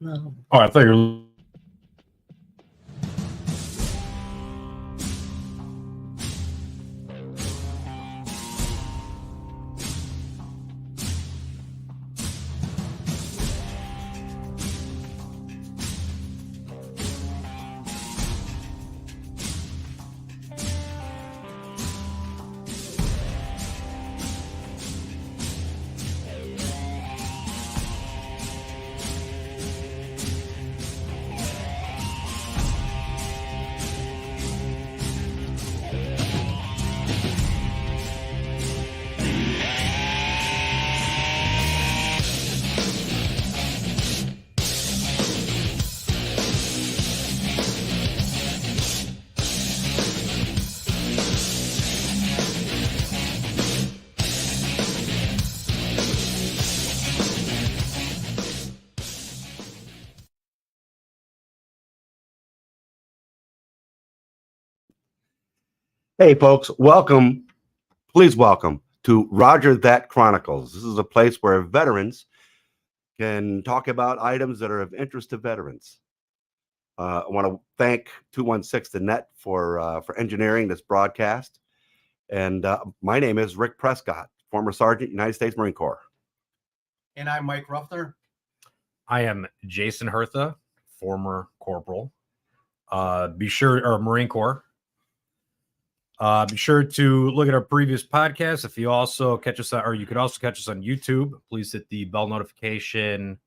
Oh, I thought you were. Hey, folks, welcome. Please welcome to That Chronicles. This is a place where veterans can talk about items that are of interest to veterans. I want to thank 216 The Net for engineering this broadcast. And my name is Rick Prescott, former Sergeant, United States Marine Corps. And I'm Mike Ruffner. I am Jason Hertha, former corporal. Marine Corps. Be sure to look at our previous podcast. If you also catch us on, or you could also catch us on YouTube, please hit the bell notification,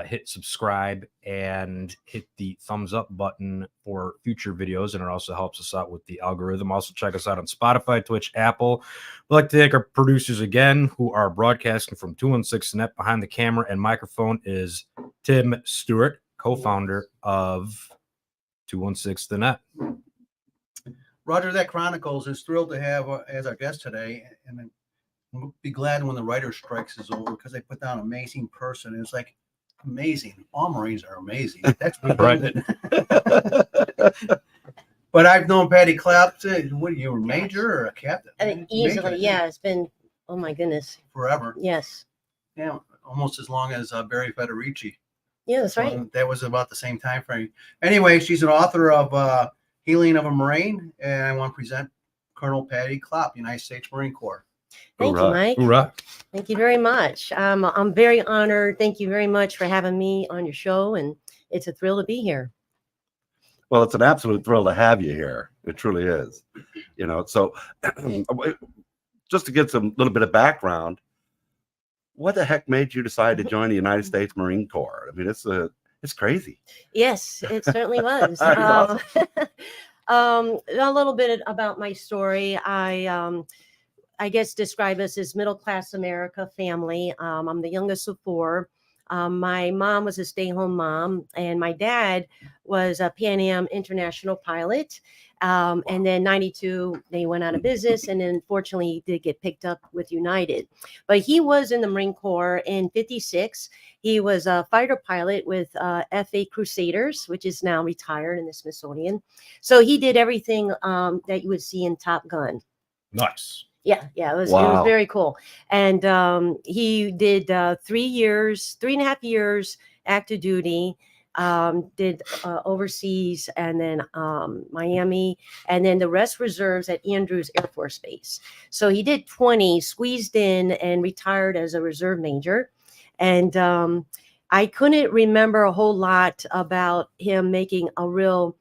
hit subscribe, and hit the thumbs up button for future videos. And it also helps us out with the algorithm. Also check us out on Spotify, Twitch, Apple. We'd like to thank our producers again, who are broadcasting from 216 Net. Behind the camera and microphone is Tim Stewart, co-founder of 216 The Net. Roger, That Chronicles is thrilled to have as our guest today, and we'll be glad when the writer's strikes is over because they put down an amazing person. It's like amazing. All Marines are amazing. That's right. But I've known Patty Clapp. What are you, a major or a captain? I mean, easily, major. Yeah. It's been, oh my goodness, forever. Yes. Yeah, almost as long as Barry Federici. Yeah, that's right. That was about the same time frame. Anyway, she's an author of Healing of a Marine, and I want to present Colonel Patty Clapp, United States Marine Corps. Thank you, Mike. Hoorah. Thank you very much. I'm very honored. Thank you very much for having me on your show, and it's a thrill to be here. Well, it's an absolute thrill to have you here. It truly is. You know, so just to get some little bit of background, what the heck made you decide to join the United States Marine Corps? I mean, it's crazy. Yes, it certainly was. A little bit about my story. I guess describe us as middle-class America family. I'm the youngest of four. My mom was a stay-home mom, and my dad was a Pan Am international pilot. And then 92, they went out of business, and then fortunately he did get picked up with United. But he was in the Marine Corps in 56. He was a fighter pilot with FA Crusaders, which is now retired in the Smithsonian. So he did everything that you would see in Top Gun. Nice. Yeah, it was very cool. And he did 3.5 years active duty, did overseas, and then Miami, and then the rest reserves at Andrews Air Force Base. So he did 20, squeezed in, and retired as a reserve major. And I couldn't remember a whole lot about him making a real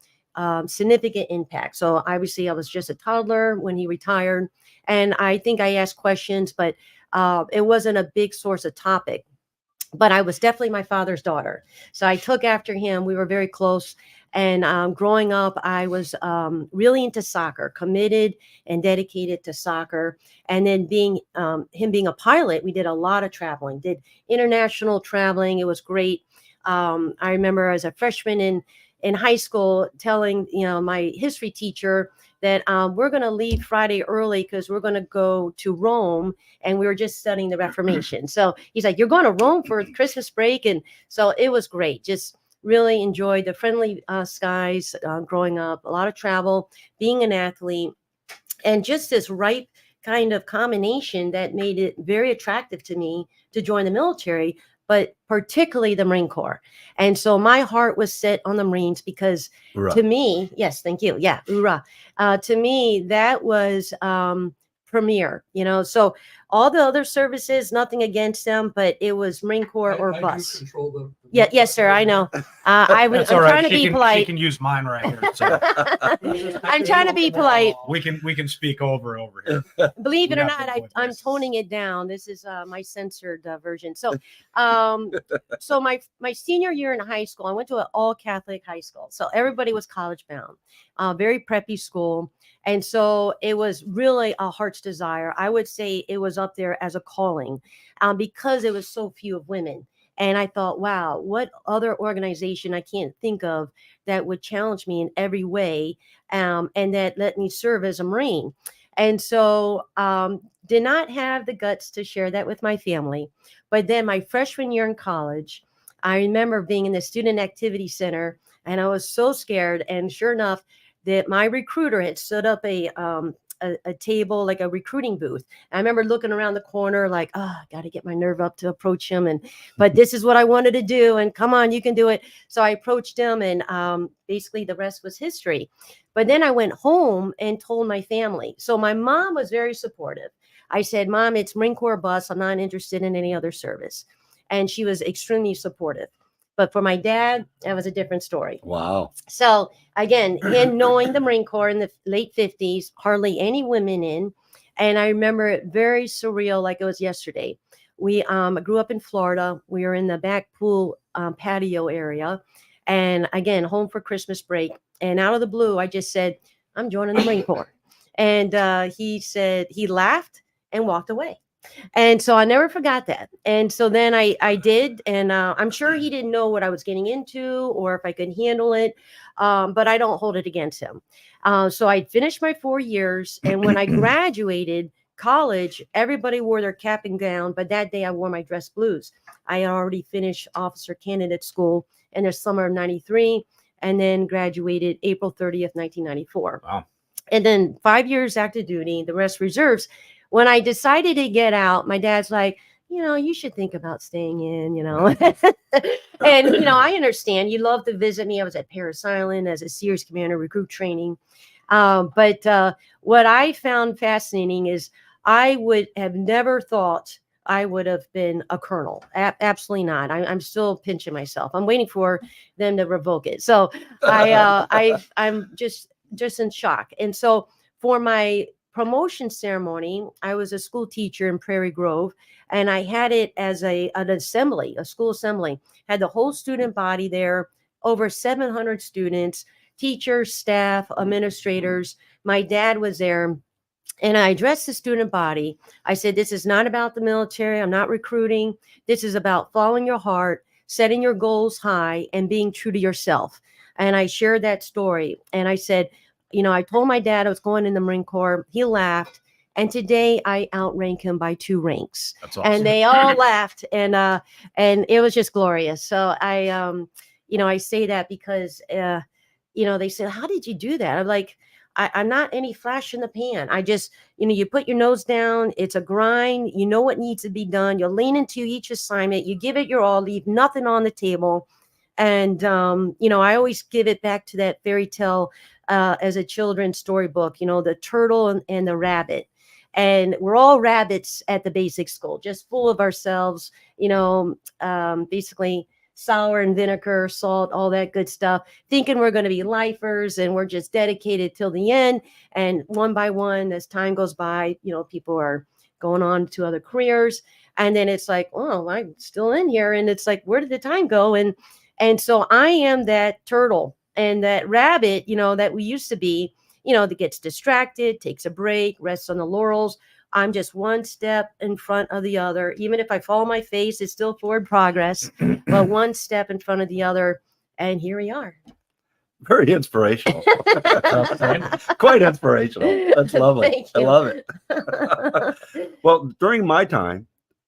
significant impact. So obviously I was just a toddler when he retired, and I think I asked questions, but it wasn't a big source of topic. But I was definitely my father's daughter, so I took after him. We were very close, and growing up, I was really into soccer, committed and dedicated to soccer. And then him being a pilot, we did a lot of traveling, did international traveling. It was great. I remember as a freshman in high school telling my history teacher that we're going to leave Friday early because we're going to go to Rome, and we were just studying the Reformation. So he's like, you're going to Rome for Christmas break? And so it was great. Just really enjoyed the friendly skies growing up, a lot of travel, being an athlete, and just this right kind of combination that made it very attractive to me to join the military. but particularly the Marine Corps. And so my heart was set on the Marines because to me, yes, thank you. Yeah, hoorah. To me, that was premier, so all the other services, nothing against them, but it was Marine Corps or bus. Yeah, yes, sir. I know. I'm trying to be polite. She can use mine right here. So. I'm trying to be polite. We can speak over here. Believe it or not, I'm toning it down. This is my censored version. So, so my senior year in high school, I went to an all Catholic high school. So everybody was college bound, very preppy school. And so it was really a heart's desire. I would say it was up there as a calling because it was so few of women. And I thought, wow, what other organization I can't think of that would challenge me in every way and that let me serve as a Marine. And so did not have the guts to share that with my family. But then my freshman year in college, I remember being in the student activity center and I was so scared. And sure enough, that my recruiter had stood up a table, like a recruiting booth. I remember looking around the corner like, oh, I got to get my nerve up to approach him. But this is what I wanted to do. And come on, you can do it. So I approached him and basically the rest was history. But then I went home and told my family. So my mom was very supportive. I said, Mom, it's Marine Corps bus. I'm not interested in any other service. And she was extremely supportive. But for my dad, that was a different story. Wow. So again, him knowing the Marine Corps in the late 50s, hardly any women in. And I remember it very surreal, like it was yesterday. We grew up in Florida. We were in the back pool patio area. And again, home for Christmas break. And out of the blue, I just said, I'm joining the Marine Corps. And he said, he laughed and walked away. And so I never forgot that. And so then I did. And I'm sure he didn't know what I was getting into or if I could handle it. But I don't hold it against him. So I finished my 4 years. And when I graduated college, everybody wore their cap and gown. But that day I wore my dress blues. I had already finished officer candidate school in the summer of 93 and then graduated April 30th, 1994. Wow. And then 5 years active duty, the rest reserves. When I decided to get out, my dad's like, you should think about staying in, And, I understand. You love to visit me. I was at Paris Island as a Sears Commander recruit training. But what I found fascinating is I would have never thought I would have been a colonel. Absolutely not. I'm still pinching myself. I'm waiting for them to revoke it. So I'm just in shock. And so for my promotion ceremony, I was a school teacher in Prairie Grove, and I had it as an assembly, a school assembly. Had the whole student body there, over 700 students, teachers, staff, administrators. My dad was there, and I addressed the student body. I said, this is not about the military. I'm not recruiting. This is about following your heart, setting your goals high, and being true to yourself. And I shared that story, and I said, I told my dad I was going in the Marine Corps. He laughed. And today I outrank him by 2 ranks. That's awesome. And they all laughed. And it was just glorious. So I say that because, they said, how did you do that? I'm like, I'm not any flash in the pan. I just, you put your nose down. It's a grind. You know what needs to be done. You'll lean into each assignment. You give it your all, leave nothing on the table. And, I always give it back to that fairy tale as a children's storybook, the turtle and the rabbit. And we're all rabbits at the basic school, just full of ourselves, basically sour and vinegar, salt, all that good stuff, thinking we're going to be lifers and we're just dedicated till the end. And one by one, as time goes by, people are going on to other careers. And then it's like, oh, I'm still in here. And it's like, where did the time go? And so I am that turtle and that rabbit, that we used to be, that gets distracted, takes a break, rests on the laurels. I'm just one step in front of the other. Even if I fall on my face, it's still forward progress, but one step in front of the other. And here we are. Very inspirational. Quite inspirational. That's lovely. I love it. Well, during my time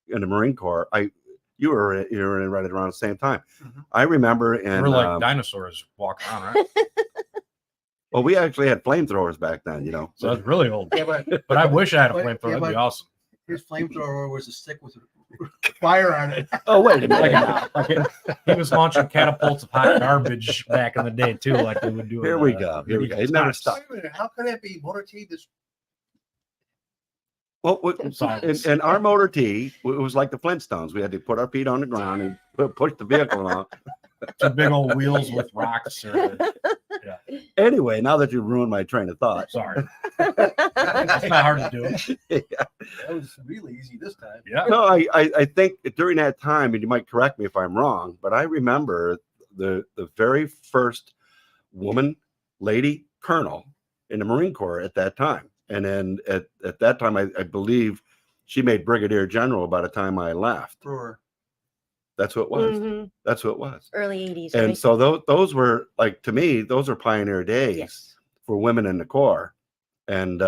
in the Marine Corps, you were in right around the same time. Mm-hmm. I remember we're like dinosaurs walking around, right? Well, we actually had flamethrowers back then, So that's really old. Yeah, but I wish I had a flamethrower. That'd be awesome. His flamethrower was a stick with fire on it. Oh, wait a Like, minute. he was launching catapults of hot garbage back in the day too, like they would do. Here we go. Here we go. It never stopped. Wait a minute, how could that be? Motor T, this Well, Silence. in our Motor T, it was like the Flintstones. We had to put our feet on the ground and push the vehicle along. Two big old wheels with rocks. Anyway, now that you ruined my train of thought. Sorry, it's not hard to do. Yeah. that was really easy this time. Yeah. No, I think during that time, and you might correct me if I'm wrong, but I remember the very first woman lady colonel in the Marine Corps at that time. And then at that time, I believe she made brigadier general by the time I left. Brewer. That's what it was. Mhm. That's what it was. Early 80s. And right? so those were, like, to me, those are pioneer days Yes. for women in the Corps. And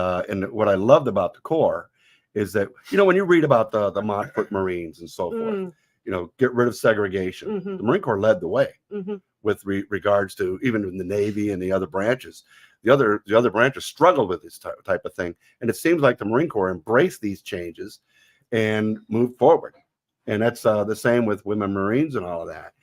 what I loved about the Corps is that, when you read about the Montfort Marines and so forth, get rid of segregation. Mhm. The Marine Corps led the way Mhm. with regards to even in the Navy and the other branches. The other branches struggled with this type of thing. And it seems like the Marine Corps embraced these changes and moved forward. And that's the same with women Marines and all of that.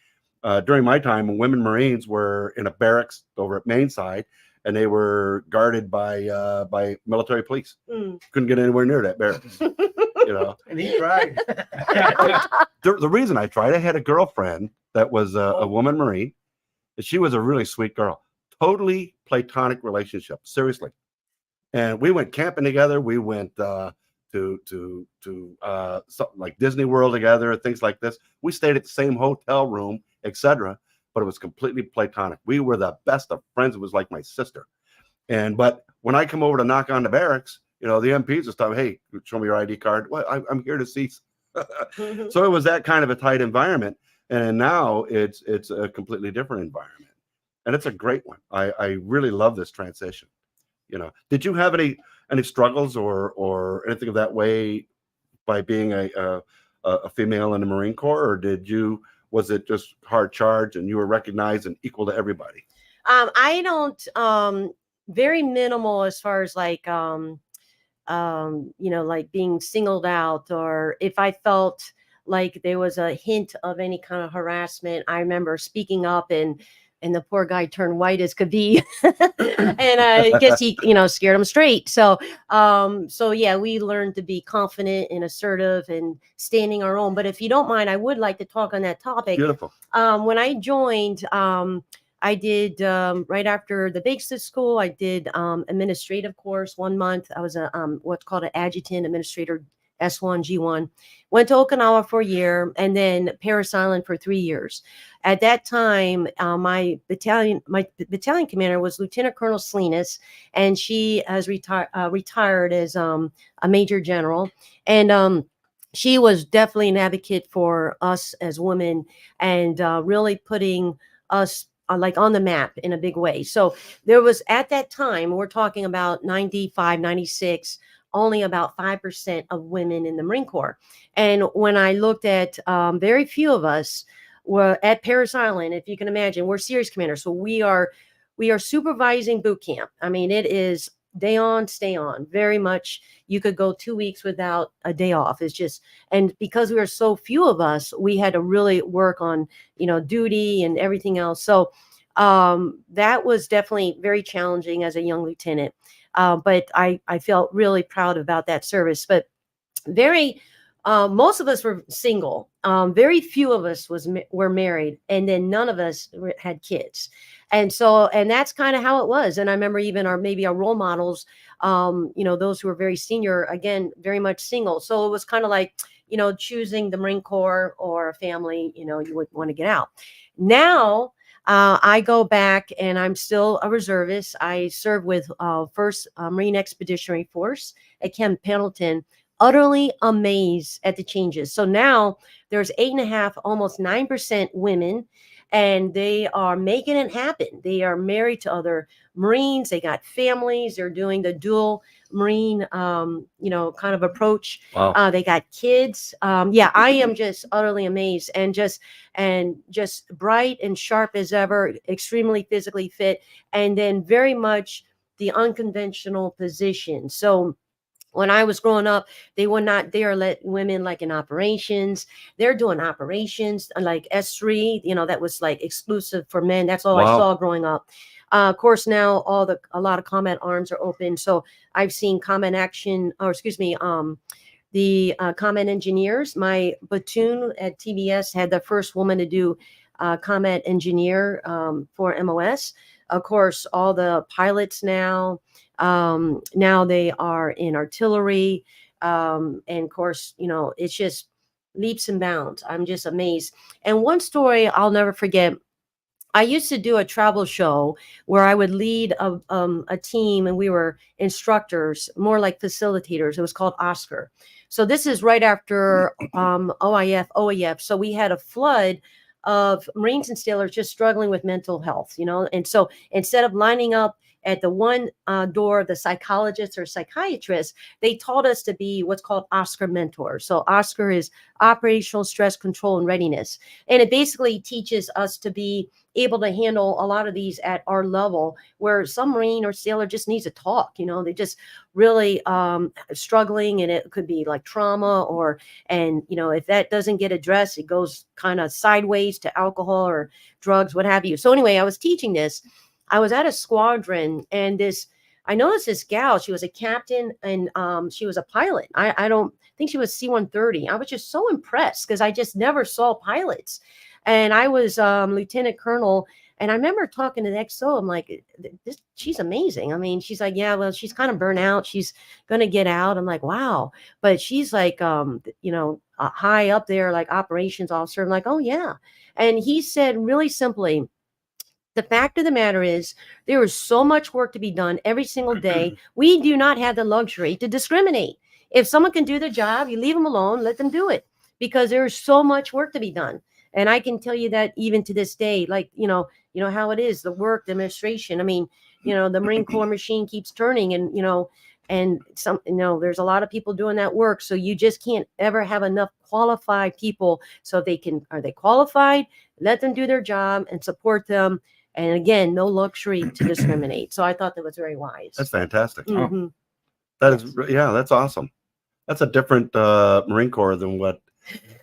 During my time, women Marines were in a barracks over at Mainside, and they were guarded by military police. Couldn't get anywhere near that barracks. And he tried. The reason I tried, I had a girlfriend that was a woman Marine, and she was a really sweet girl. Totally platonic relationship, seriously. And we went camping together. We went to something like Disney World together, things like this. We stayed at the same hotel room, etc. But it was completely platonic. We were the best of friends. It was like my sister. But when I come over to knock on the barracks, the MPs will stop. Hey, show me your ID card. Well, I'm here to see. So it was that kind of a tight environment. And now it's a completely different environment. And it's a great one. I really love this transition. Did you have any struggles or anything of that way by being a female in the Marine Corps, or was it just hard charge and you were recognized and equal to everybody? I don't very minimal as far as like like being singled out, or if I felt like there was a hint of any kind of harassment. I remember speaking up, and the poor guy turned white as could be. And I guess he, scared him straight. So yeah, we learned to be confident and assertive and standing our own. But if you don't mind, I would like to talk on that topic. Beautiful. When I joined, I did right after the basic school, I did administrative course 1 month. I was a what's called an adjutant administrator, S1, G1. Went to Okinawa for a year, and then Paris Island for 3 years. At that time, my battalion commander was Lieutenant Colonel Salinas, and she has retired as a major general. And she was definitely an advocate for us as women, and really putting us like on the map in a big way. So there was, at that time, we're talking about 95, 96, only about 5% of women in the Marine Corps. And when I looked at very few of us were at Paris Island, if you can imagine, we're series commanders. So we are supervising boot camp. I mean, it is day on, stay on. Very much, you could go 2 weeks without a day off. It's just, and because we are so few of us, we had to really work on, duty and everything else. So that was definitely very challenging as a young lieutenant. But I felt really proud about that service. But most of us were single. Very few of us were married, and then none of us had kids. And that's kind of how it was. And I remember even our role models, those who were very senior, again, very much single. So it was kind of like, choosing the Marine Corps or a family, you would want to get out. Now, I go back and I'm still a reservist. I serve with 1st Marine Expeditionary Force at Camp Pendleton. Utterly amazed at the changes. So now there's 8.5, almost 9% women, and they are making it happen. They are married to other Marines. They got families. They're doing the dual Marine, kind of approach. Wow. They got kids. Yeah, I am just utterly amazed, and just bright and sharp as ever, extremely physically fit, and then very much the unconventional position. So When I was growing up, they were not there let women like in operations. They're doing operations like S3, that was like exclusive for men. That's all I Wow. saw growing up. Of course, now a lot of combat arms are open. So I've seen combat action, or excuse me, the combat engineers. My platoon at TBS had the first woman to do combat engineer for MOS. Of course, all the pilots now they are in artillery. And of course, it's just leaps and bounds. I'm just amazed. And one story I'll never forget. I used to do a travel show where I would lead a team, and we were instructors, more like facilitators. It was called Oscar. So this is right after OAF. So we had a flood of Marines and sailors just struggling with mental health, And so instead of lining up at the one door of the psychologist or psychiatrist, they taught us to be what's called Oscar mentors. So Oscar is operational stress control and readiness. And it basically teaches us to be able to handle a lot of these at our level, where some Marine or sailor just needs to talk, they just really struggling, and it could be like trauma and if that doesn't get addressed, it goes kind of sideways to alcohol or drugs, what have you. So anyway, I was teaching this. I was at a squadron, and I noticed this gal. She was a captain, and she was a pilot. I don't think she was C-130. I was just so impressed because I just never saw pilots. And I was lieutenant colonel, and I remember talking to the XO. I'm like, she's amazing. I mean, she's like, yeah, well, she's kind of burnt out. She's going to get out. I'm like, wow. But she's like, high up there, like operations officer. I'm like, oh, yeah. And he said really simply, the fact of the matter is there is so much work to be done every single day. We do not have the luxury to discriminate. If someone can do their job, you leave them alone, let them do it, because there is so much work to be done. And I can tell you that even to this day, like, how it is, the work, the administration. I mean, the Marine Corps machine keeps turning, and, there's a lot of people doing that work. So you just can't ever have enough qualified people. So are they qualified? Let them do their job and support them. And again, no luxury to discriminate. So I thought that was very wise. That's fantastic. Mhm. That is, yeah, that's awesome. That's a different Marine Corps than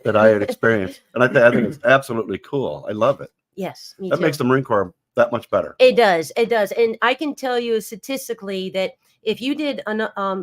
that I had experienced, and I think it's absolutely cool. I love it. Yes, me That too. makes the Marine Corps that much better. It does. And I can tell you statistically that if you did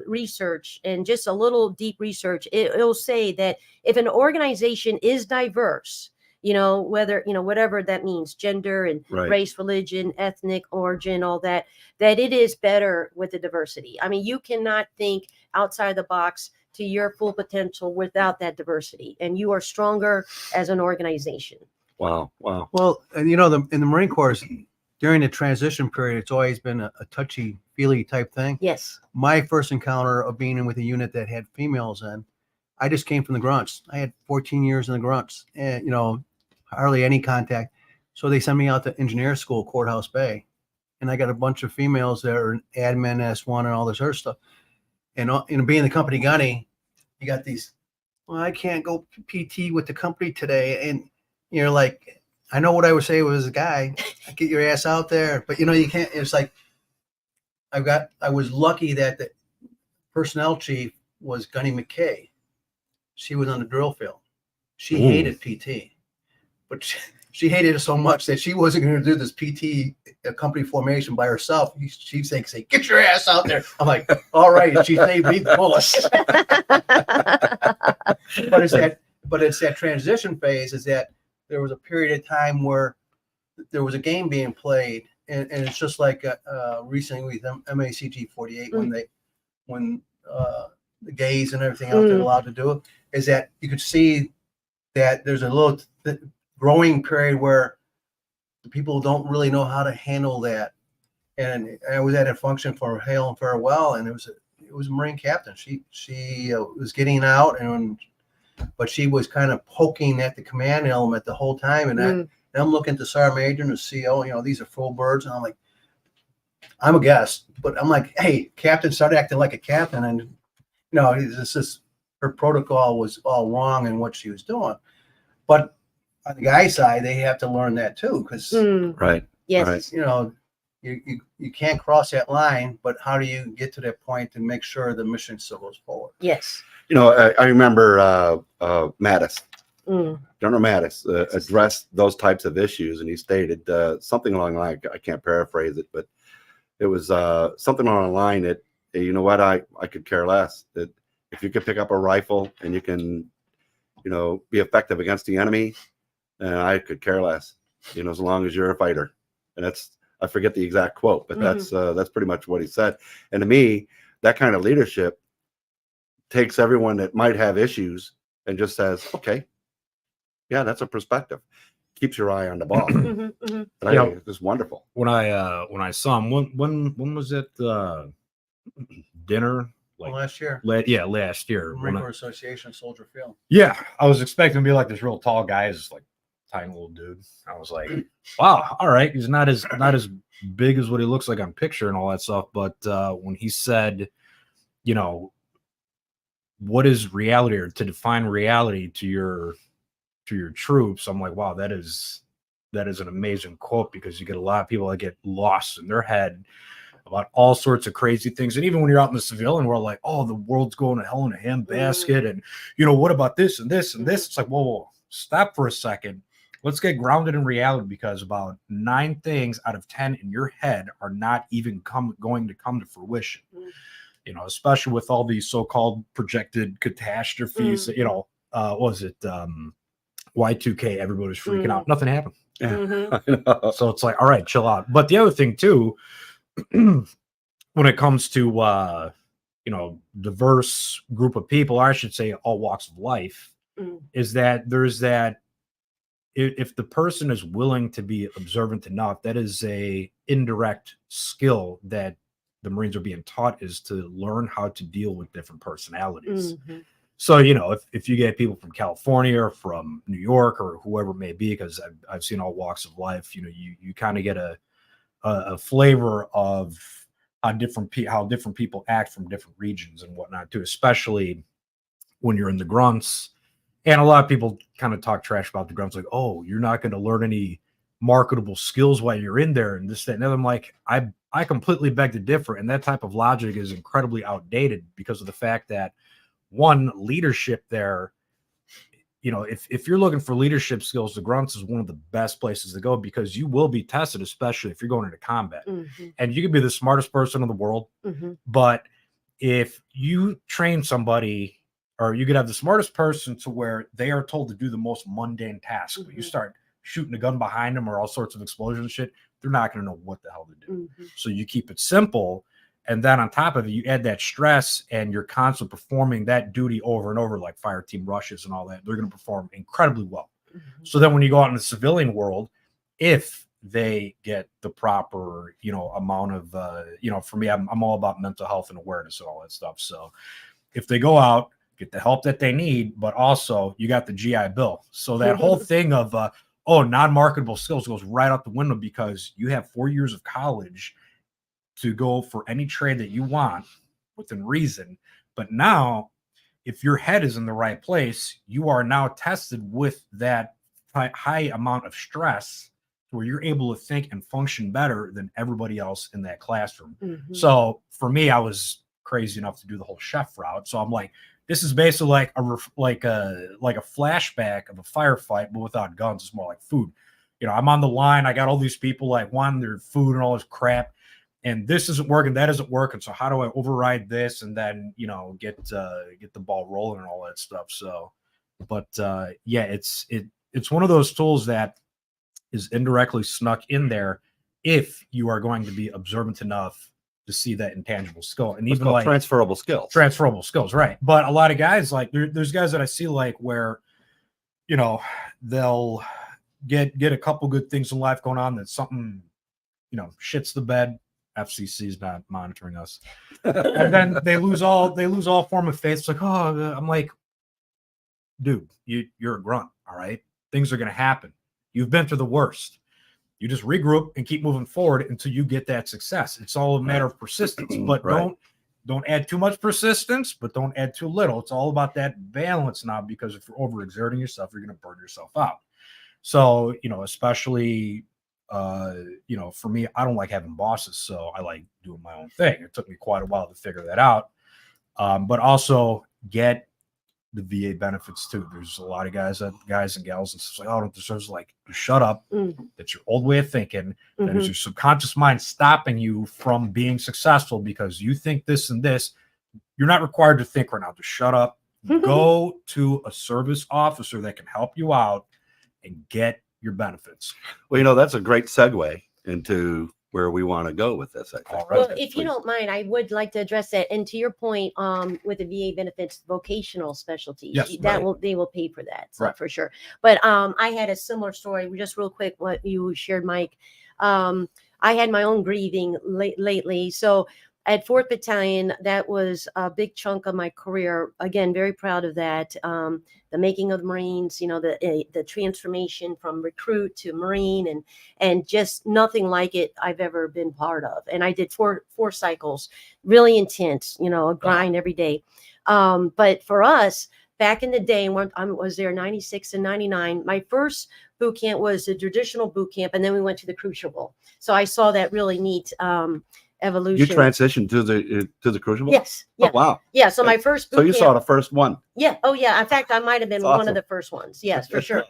research, and just a little deep research, it'll say that if an organization is diverse, whether, whatever that means, gender and Right. race, religion, ethnic origin, all that it is better with the diversity. I mean, you cannot think outside the box to your full potential without that diversity, and you are stronger as an organization. Wow. Well, and in the Marine Corps, during the transition period, it's always been a touchy-feely type thing. Yes. My first encounter of being in with a unit that had females in, I just came from the grunts. I had 14 years in the grunts, and hardly any contact. So they sent me out to engineer school, Courthouse Bay, and I got a bunch of females that are admin, S1, and all this other stuff. And being the company gunny, you got these. Well, I can't go PT with the company today, and you're like, I know what I would say was a guy, get your ass out there, but you can't. It's like I was lucky that the personnel chief was Gunny McKay. She was on the drill field. She hated PT, but she hated it so much that she wasn't going to do this PT company formation by herself. She'd say, get your ass out there. I'm like, all right. She saved me the bullets. But it's that transition phase, is that there was a period of time where there was a game being played. And it's just like recently with MACG 48, when the gays and everything else are allowed to do it, is that you could see that there's a little growing period where the people don't really know how to handle that. And I was at a function for Hail and Farewell, and it was a Marine captain. She was getting out, but she was kind of poking at the command element the whole time. And I'm looking at the sergeant major and the CO. These are full birds, and I'm like, I'm a guest, but I'm like, hey, captain, started acting like a captain, and her protocol was all wrong in what she was doing. But on the guy side, they have to learn that too, because right. Yes. Right. you can't cross that line, but how do you get to that point to make sure the mission still goes forward? Yes. I remember Mattis. Mm. General Mattis addressed those types of issues, and he stated something along the line. I can't paraphrase it, but it was something along the line that, you know what, I could care less. That if you can pick up a rifle and you can, be effective against the enemy, I could care less. As long as you're a fighter. And I forget the exact quote, but that's pretty much what he said. And to me, that kind of leadership takes everyone that might have issues and just says, okay, yeah, that's a perspective. Keeps your eye on the ball. It's wonderful. When I saw him, when was it? Dinner? Last year. Last year. Marine Corps Association Soldier Field. Yeah, I was expecting to be like this real tall guy. He's like tiny little dude. I was like, wow, all right. He's not as big as what he looks like on picture and all that stuff. But when he said, what is reality, or to define reality to your troops, I'm like, wow, that is an amazing quote, because you get a lot of people that get lost in their head about all sorts of crazy things. And even when you're out in the civilian world, like, oh, the world's going to hell in a handbasket, and what about this and this and this? It's like, whoa, stop for a second. Let's get grounded in reality, because about 9 things out of 10 in your head are not even going to come to fruition. Especially with all these so-called projected catastrophes. What was it? Y2K, everybody's freaking out. Nothing happened. So it's like, all right, chill out. But the other thing too, when it comes to diverse group of people, or I should say all walks of life, is that there's that, if the person is willing to be observant enough, that is a indirect skill that the Marines are being taught, is to learn how to deal with different personalities. So, if you get people from California or from New York or whoever it may be, because I've seen all walks of life, you kind of get a flavor of how different people act from different regions and whatnot too, especially when you're in the grunts. And a lot of people kind of talk trash about the grunts, like, oh, you're not going to learn any marketable skills while you're in there, and this, that, and the other. I'm like, I completely beg to differ. And that type of logic is incredibly outdated, because of the fact that, one, leadership there, if you're looking for leadership skills, the grunts is one of the best places to go, because you will be tested, especially if you're going into combat. And you could be the smartest person in the world, but if you train somebody, or you could have the smartest person to where they are told to do the most mundane task, but you start shooting a gun behind them or all sorts of explosion shit, they're not going to know what the hell to do. So you keep it simple. And then on top of it, you add that stress, and you're constantly performing that duty over and over, like fire team rushes and all that. They're going to perform incredibly well. So then when you go out in the civilian world, if they get the proper, amount of, for me, I'm all about mental health and awareness and all that stuff. So if they go out, get the help that they need, but also you got the GI Bill. So that whole thing of, non-marketable skills goes right out the window, because you have 4 years of college to go for any trade that you want within reason. But now, if your head is in the right place, you are now tested with that high amount of stress, where you're able to think and function better than everybody else in that classroom. So for me, I was crazy enough to do the whole chef route. So I'm like, this is basically like a flashback of a firefight, but without guns. It's more like food. I'm on the line. I got all these people like wanting their food and all this crap, and this isn't working, that isn't working. So how do I override this and then, get the ball rolling and all that stuff. So, but it's one of those tools that is indirectly snuck in there, if you are going to be observant enough to see that intangible skill. And even like transferable skills, right? But a lot of guys, like there's guys that I see, like, where they'll get a couple good things in life going on, that something shits the bed. FCC is not monitoring us, and then they lose all form of faith. It's like, oh, I'm like, dude, you're a grunt, all right? Things are going to happen. You've been through the worst. You just regroup and keep moving forward until you get that success. It's all a matter of persistence, but don't add too much persistence, but don't add too little. It's all about that balance now, because if you're overexerting yourself, you're going to burn yourself out. So, especially you know, for me, I don't like having bosses, so I like doing my own thing. It took me quite a while to figure that out. But also get the VA benefits too. There's a lot of guys and gals that's like, oh, don't deserve, like, shut up. That's your old way of thinking. That is your subconscious mind stopping you from being successful because you think this and this. You're not required to think right now. Just shut up. Go to a service officer that can help you out and get your benefits. Well, you know, that's a great segue into where we want to go with this. I think. All right. Well, if you don't mind, I would like to address that. And to your point, with the VA benefits, vocational specialties, Yes, that right. they will pay for that, so Right. for sure. But I had a similar story, just real quick, what you shared, Mike. I had my own grieving lately. So at 4th Battalion, that was a big chunk of my career. Again, very proud of that. The making of the Marines, you know, the transformation from recruit to Marine, and just nothing like it I've ever been part of. And I did four cycles, really intense, you know, a grind every day. But for us, back in the day, when I was there 96 and 99, my first boot camp was a traditional boot camp, and then we went to the Crucible. So I saw that really neat evolution. You transitioned to the Crucible? Yes. Yeah. Oh, wow. Yeah. So my first boot So you camp, saw the first one. yeah. Oh, yeah. In fact, I might have been That's one awesome. of the first ones. Yes, for sure.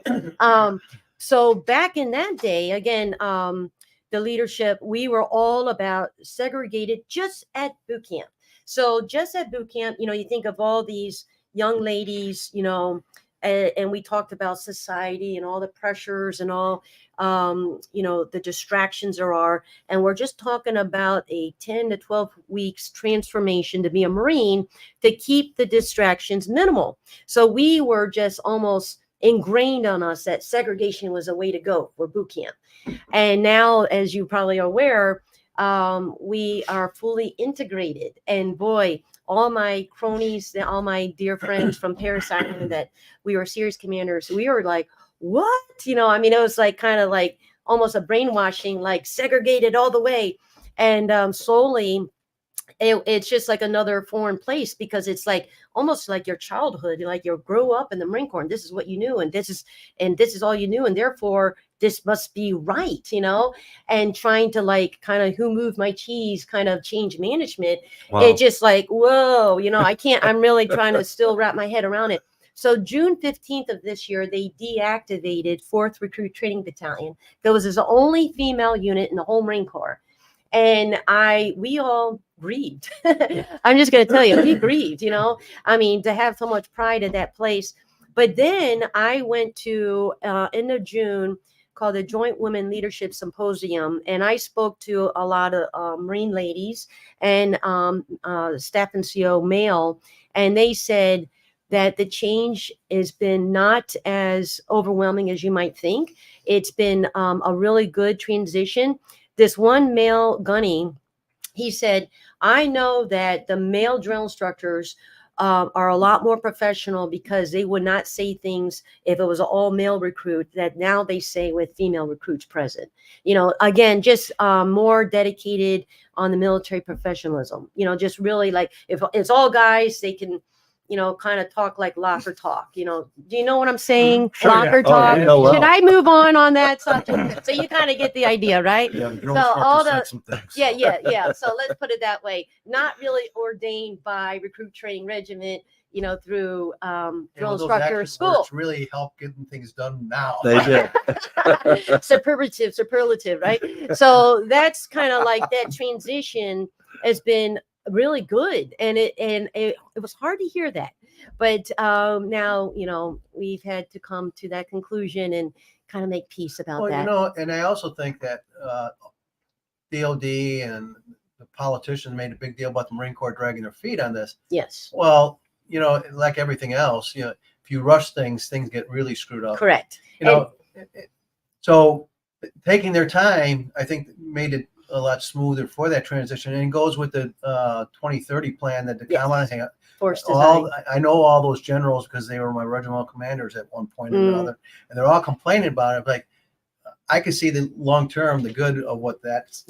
So back in that day, again, the leadership, we were all about segregated just at boot camp. So just at boot camp, you know, you think of all these young ladies, you know, and we talked about society and all the pressures and all, you know, the distractions there are. And we're just talking about a 10 to 12 weeks transformation to be a Marine to keep the distractions minimal. So we were just almost ingrained on us that segregation was a way to go for boot camp. And now, as you probably are aware, we are fully integrated. And boy, all my cronies, all my dear friends from Paris Island that we were series commanders, we were like, what? You know, I mean, it was like kind of like almost a brainwashing, like segregated all the way. And slowly, it's just like another foreign place, because it's like almost like your childhood, like you grew up in the Marine Corps and this is what you knew, and this is all you knew, and therefore this must be right, you know. And trying to like kind of who moved my cheese kind of change management. Wow. It just like, whoa, you know, I'm really trying to still wrap my head around it. So June 15th of this year, they deactivated 4th Recruit Training Battalion. That was the only female unit in the whole Marine Corps. And we all grieved. I'm just going to tell you, we grieved, you know, I mean, to have so much pride at that place. But then I went to, end of June, called the Joint Women Leadership Symposium. And I spoke to a lot of Marine ladies and staff and CO male. And they said that the change has been not as overwhelming as you might think. It's been a really good transition. This one male gunny, he said, I know that the male drill instructors are a lot more professional, because they would not say things if it was an all male recruit that now they say with female recruits present. You know, again, just more dedicated on the military professionalism. You know, just really like if it's all guys, they can, you know, kind of talk like locker talk. You know, do you know what I'm saying? Sure, Locker yeah. talk. Oh, you know well. Should I move on that subject? So you kind of get the idea, right? Yeah, the girl So instructor all said the- some things. Yeah. So let's put it that way. Not really ordained by Recruit Training Regiment, you know, through drill instructor school. It's really helped getting things done now. They did. Superlative, right? So that's kind of like that transition has been really good, and it was hard to hear that, but now, you know, we've had to come to that conclusion and kind of make peace about Well, that. you know, and I also think that DOD and the politicians made a big deal about the Marine Corps dragging their feet on this. Yes, Well, you know, like everything else, you know, if you rush things get really screwed up. correct. You know, so taking their time, I think, made it a lot smoother for that transition, and it goes with the 2030 plan that the Yes. commandant had. Force design. I know all those generals because they were my regimental commanders at one point or another, and they're all complaining about it. Like, I could see the long term, the good of what that's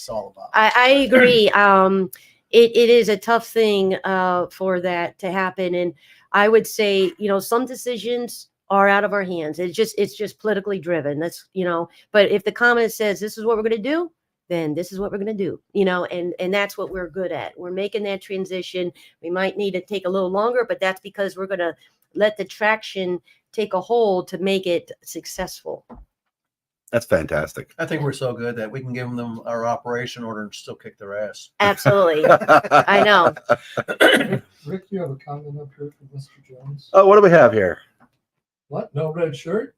all about. I agree. It is a tough thing for that to happen, and I would say, you know, some decisions are out of our hands. It's just politically driven. That's, but if the comment says this is what we're going to do, then this is what we're going to do, and that's what we're good at. We're making that transition. We might need to take a little longer, but that's because we're going to let the traction take a hold to make it successful. That's fantastic. I think we're so good that we can give them our operation order and still kick their ass. Absolutely. I know. Rick, you have a comment up here for Mr. Jones? Oh, what do we have here? What? No red shirt?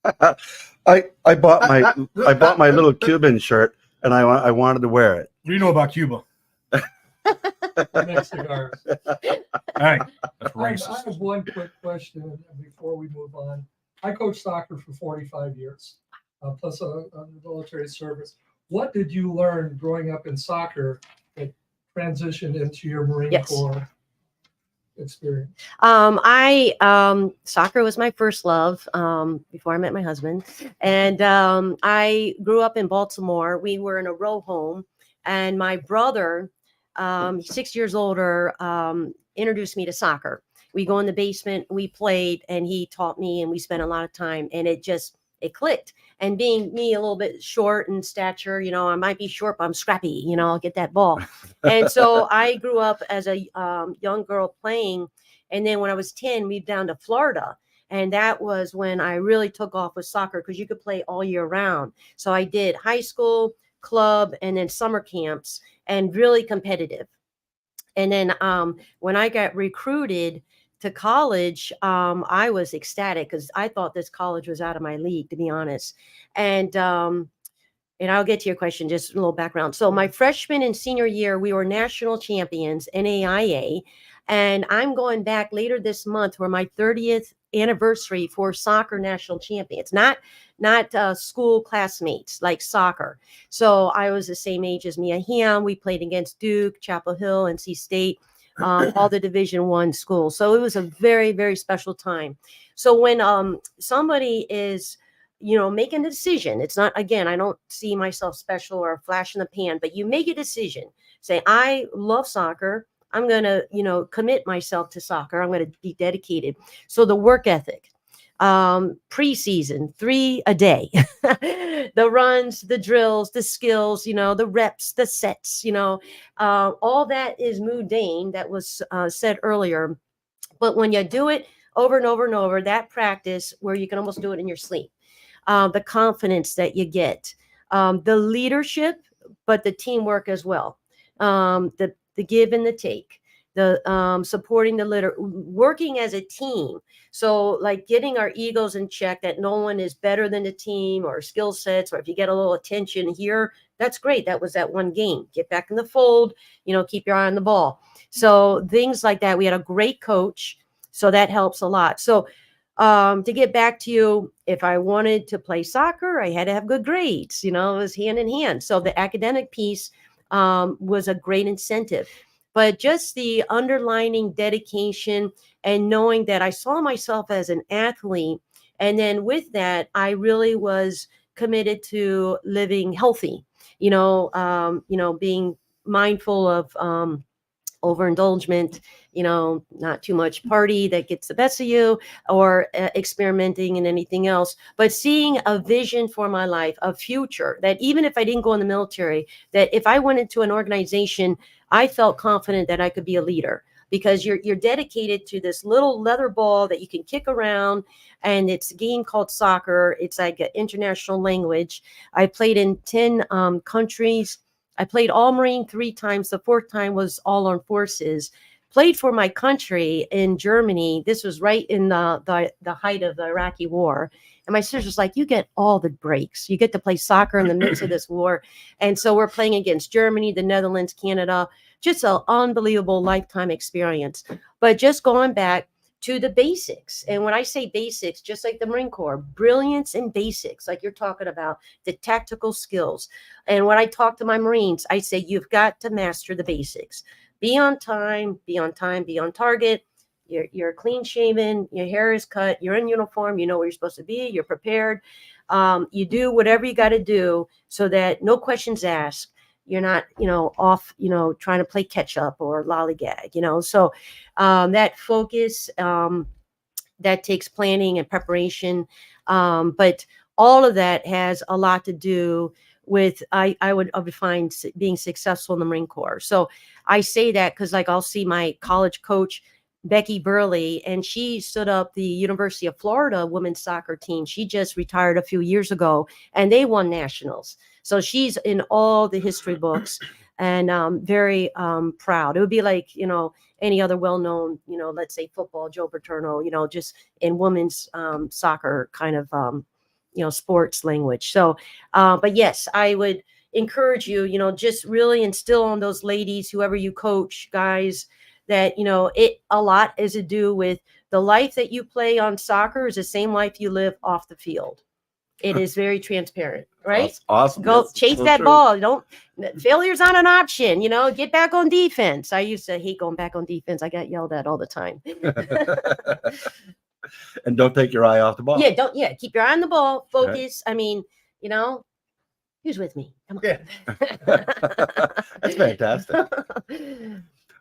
I bought my little Cuban shirt, and I wanted to wear it. What do you know about Cuba? Next cigars. All right, that's I racist. have one quick question before we move on. I coached soccer for 45 years, plus a military service. What did you learn growing up in soccer that transitioned into your Marine Corps experience? Soccer was my first love before I met my husband, and I grew up in Baltimore. We were in a row home, and my brother, 6 years older, introduced me to soccer. We go in the basement, we played, and he taught me, and we spent a lot of time, and it clicked. And being me a little bit short in stature, I might be short, but I'm scrappy, I'll get that ball. And so I grew up as a young girl playing. And then when I was 10, moved down to Florida. And that was when I really took off with soccer, because you could play all year round. So I did high school, club, and then summer camps, and really competitive. And then when I got recruited to college, I was ecstatic, because I thought this college was out of my league, to be honest. And I'll get to your question, just a little background. So my freshman and senior year, we were national champions, NAIA. And I'm going back later this month for my 30th anniversary for soccer national champions, not school classmates, like soccer. So I was the same age as Mia Hamm. We played against Duke, Chapel Hill, NC State, all the Division I schools. So it was a very, very special time. So when somebody is, making a decision, it's not, again, I don't see myself special or a flash in the pan, but you make a decision. Say, I love soccer. I'm going to, commit myself to soccer. I'm going to be dedicated. So the work ethic, preseason, 3 a day, the runs, the drills, the skills, the reps, the sets, all that is mundane. That was said earlier. But when you do it over and over and over, that practice where you can almost do it in your sleep, the confidence that you get, the leadership, but the teamwork as well, the give and the take, the supporting the litter, working as a team. So like getting our egos in check, that no one is better than the team or skill sets, or if you get a little attention here, that's great. That was that one game. Get back in the fold, keep your eye on the ball. So things like that. We had a great coach, so that helps a lot. So to get back to you, if I wanted to play soccer, I had to have good grades. It was hand in hand. So the academic piece was a great incentive, but just the underlining dedication and knowing that I saw myself as an athlete. And then with that, I really was committed to living healthy, being mindful of overindulgence, not too much party that gets the best of you, or experimenting in anything else, but seeing a vision for my life, a future that even if I didn't go in the military, that if I went into an organization, I felt confident that I could be a leader, because you're dedicated to this little leather ball that you can kick around, and it's a game called soccer. It's like an international language. I played in 10 countries. I played all Marine 3 times. The 4th time was all armed forces. Played for my country in Germany. This was right in the height of the Iraqi war. And my sister's like, you get all the breaks. You get to play soccer in the midst of this war. And so we're playing against Germany, the Netherlands, Canada. Just an unbelievable lifetime experience. But just going back to the basics. And when I say basics, just like the Marine Corps, brilliance in basics, like you're talking about, the tactical skills. And when I talk to my Marines, I say, you've got to master the basics. Be on time, be on target. You're clean shaven, your hair is cut, you're in uniform, you know where you're supposed to be, you're prepared. You do whatever you got to do so that no questions asked. You're not, off, trying to play catch up or lollygag, So that focus, that takes planning and preparation. But all of that has a lot to do with, I would find being successful in the Marine Corps. So I say that because like I'll see my college coach, Becky Burley, and she stood up the University of Florida women's soccer team. She just retired a few years ago and they won nationals. So she's in all the history books and very proud. It would be like, any other well-known, let's say football, Joe Paterno, just in women's soccer kind of, sports language. So, but yes, I would encourage you, just really instill on those ladies, whoever you coach, guys, that, it a lot is to do with the life that you play on soccer is the same life you live off the field. It is very transparent, right? That's awesome. Go Yes, chase so that true. ball. Failure's not an option, get back on defense. I used to hate going back on defense. I got yelled at all the time. And don't take your eye off the ball. Keep your eye on the ball, focus. Right. I mean, who's with me? Come on. Yeah. That's fantastic.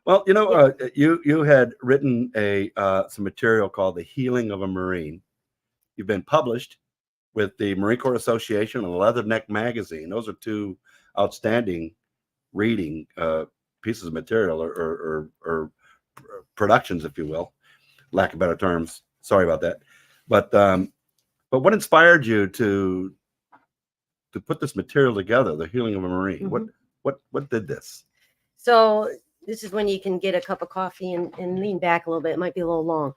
Well, you had written some material called The Healing of a Marine. You've been published with the Marine Corps Association and Leatherneck Magazine. Those are two outstanding reading pieces of material or productions, if you will, lack of better terms. Sorry about that. But what inspired you to put this material together, The Healing of a Marine? Mm-hmm. What did this? So this is when you can get a cup of coffee and lean back a little bit. It might be a little long.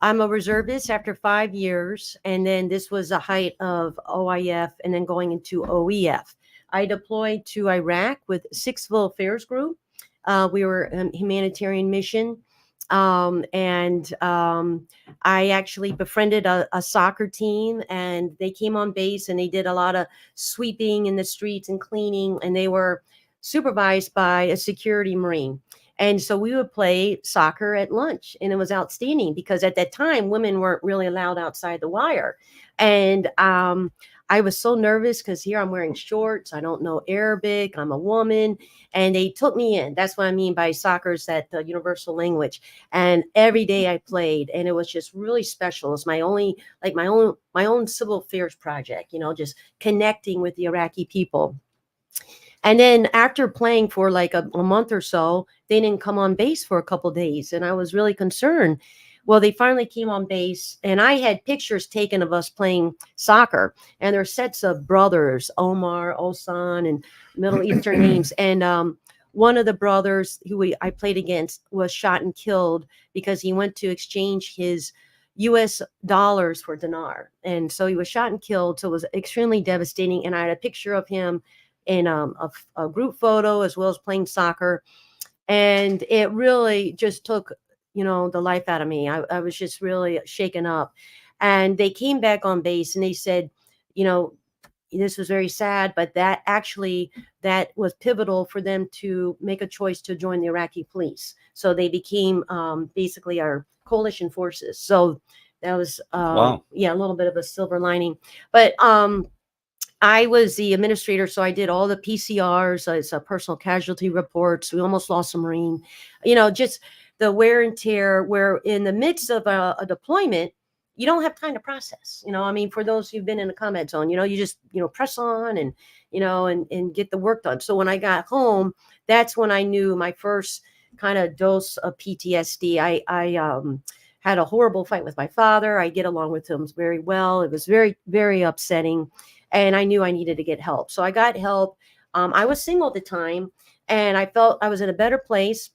I'm a reservist after 5 years, and then this was the height of OIF and then going into OEF. I deployed to Iraq with 6 Civil Affairs Group. We were a humanitarian mission. I actually befriended a soccer team, and they came on base and they did a lot of sweeping in the streets and cleaning, and they were supervised by a security Marine. And so we would play soccer at lunch, and it was outstanding because at that time, women weren't really allowed outside the wire. And I was so nervous because here I'm wearing shorts. I don't know Arabic. I'm a woman. And they took me in. That's what I mean by soccer is that universal language. And every day I played, and it was just really special. It's my own civil affairs project, just connecting with the Iraqi people. And then after playing for like a month or so, they didn't come on base for a couple of days. And I was really concerned. Well, they finally came on base, and I had pictures taken of us playing soccer. And there are sets of brothers, Omar, Osan, and Middle Eastern names. And one of the brothers who I played against was shot and killed because he went to exchange his U.S. dollars for dinar. And so he was shot and killed. So it was extremely devastating. And I had a picture of him in a group photo as well as playing soccer. And it really just took, the life out of me. I was just really shaken up. And they came back on base and they said, this was very sad, but that was pivotal for them to make a choice to join the Iraqi police. So they became basically our coalition forces. So that was, wow. A little bit of a silver lining. But I was the administrator, so I did all the PCRs, it's personal casualty reports. We almost lost a Marine, just the wear and tear, where in the midst of a deployment, you don't have time to process, for those who've been in the combat zone, you just, press on and, and get the work done. So when I got home, that's when I knew my first kind of dose of PTSD. I had a horrible fight with my father. I get along with him very well. It was very, very upsetting. And I knew I needed to get help. So I got help. I was single at the time, and I felt I was in a better place.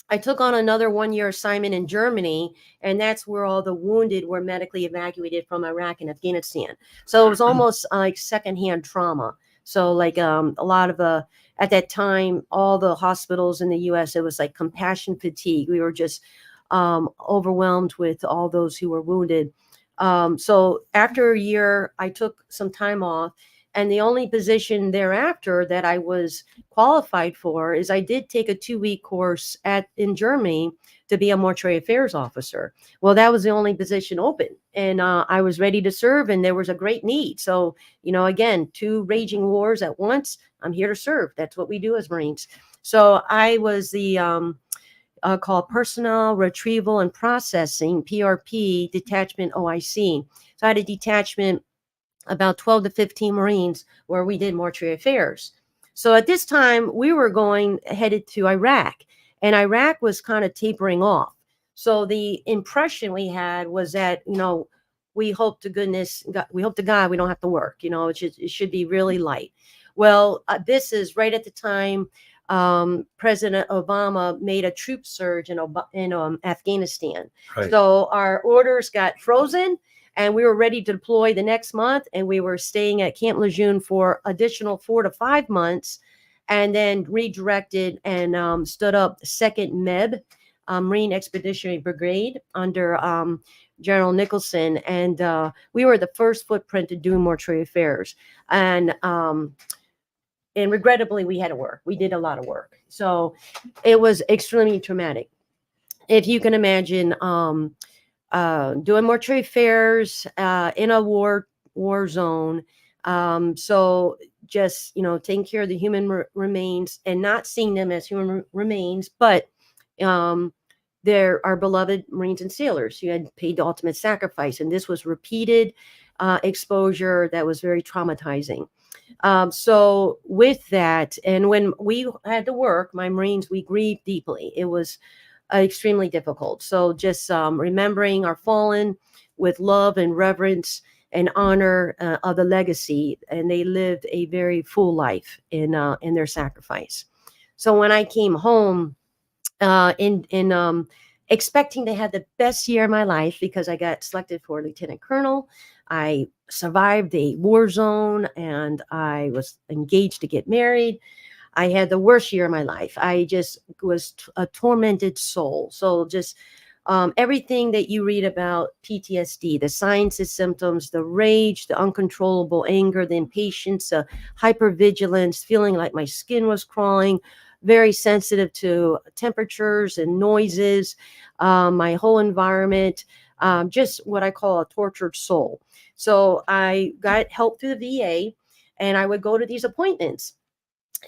I took on another 1-year assignment in Germany, and that's where all the wounded were medically evacuated from Iraq and Afghanistan. So it was almost like secondhand trauma. So like a lot of at that time, all the hospitals in the U.S., it was like compassion fatigue. We were just overwhelmed with all those who were wounded. So after a year, I took some time off, and the only position thereafter that I was qualified for is I did take a 2-week course in Germany to be a mortuary affairs officer. Well, that was the only position open, and I was ready to serve, and there was a great need. So, again, 2 raging wars at once. I'm here to serve. That's what we do as Marines. So I was the called Personnel Retrieval and Processing, PRP, Detachment OIC. So I had a detachment, about 12 to 15 Marines, where we did mortuary affairs. So at this time, we were headed to Iraq, and Iraq was kind of tapering off. So the impression we had was that, we hope to God we don't have to work. It should be really light. Well, this is right at the time President Obama made a troop surge in Afghanistan. Right. So our orders got frozen, and we were ready to deploy the next month, and we were staying at Camp Lejeune for additional 4 to 5 months, and then redirected and stood up 2nd MEB, Marine Expeditionary Brigade, under General Nicholson. And we were the first footprint to do mortuary affairs. And regrettably, we had to work. We did a lot of work. So it was extremely traumatic. If you can imagine, doing mortuary affairs in a war zone. So just, taking care of the human remains and not seeing them as human remains, but they're our beloved Marines and sailors who had paid the ultimate sacrifice. And this was repeated exposure that was very traumatizing. So with that, and when we had to work, my Marines, we grieved deeply. It was extremely difficult. So just remembering our fallen with love and reverence and honor of the legacy, and they lived a very full life in their sacrifice. So when I came home, expecting to have the best year of my life, because I got selected for lieutenant colonel, I survived a war zone, and I was engaged to get married. I had the worst year of my life. I just was a tormented soul. So just everything that you read about PTSD, the signs and symptoms, the rage, the uncontrollable anger, the impatience, the hypervigilance, feeling like my skin was crawling, very sensitive to temperatures and noises, my whole environment, just what I call a tortured soul. So I got help through the VA, and I would go to these appointments.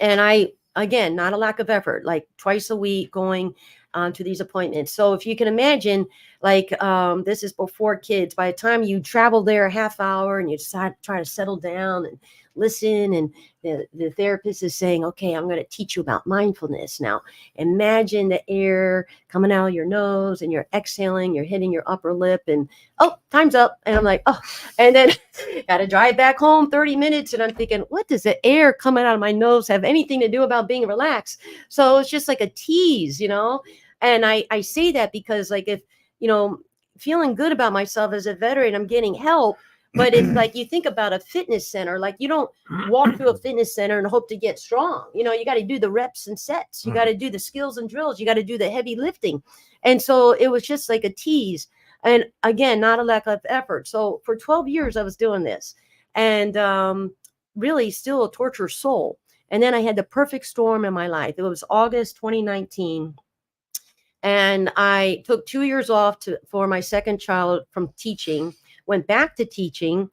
And again, not a lack of effort, like twice a week going to these appointments. So if you can imagine, like this is before kids, by the time you travel there a half hour and you decide to try to settle down and listen, and the therapist is saying, okay, I'm going to teach you about mindfulness. Now imagine the air coming out of your nose, and you're exhaling, you're hitting your upper lip, and oh, time's up. And I'm like, oh, and then got to drive back home 30 minutes. And I'm thinking, what does the air coming out of my nose have anything to do about being relaxed? So it's just like a tease, and I say that because, like, if, feeling good about myself as a veteran, I'm getting help. But it's like, you think about a fitness center, like you don't walk through a fitness center and hope to get strong. You got to do the reps and sets. You got to do the skills and drills. You got to do the heavy lifting. And so it was just like a tease. And again, not a lack of effort. So for 12 years, I was doing this, and really still a tortured soul. And then I had the perfect storm in my life. It was August 2019. And I took 2 years off for my second child from teaching, went back to teaching,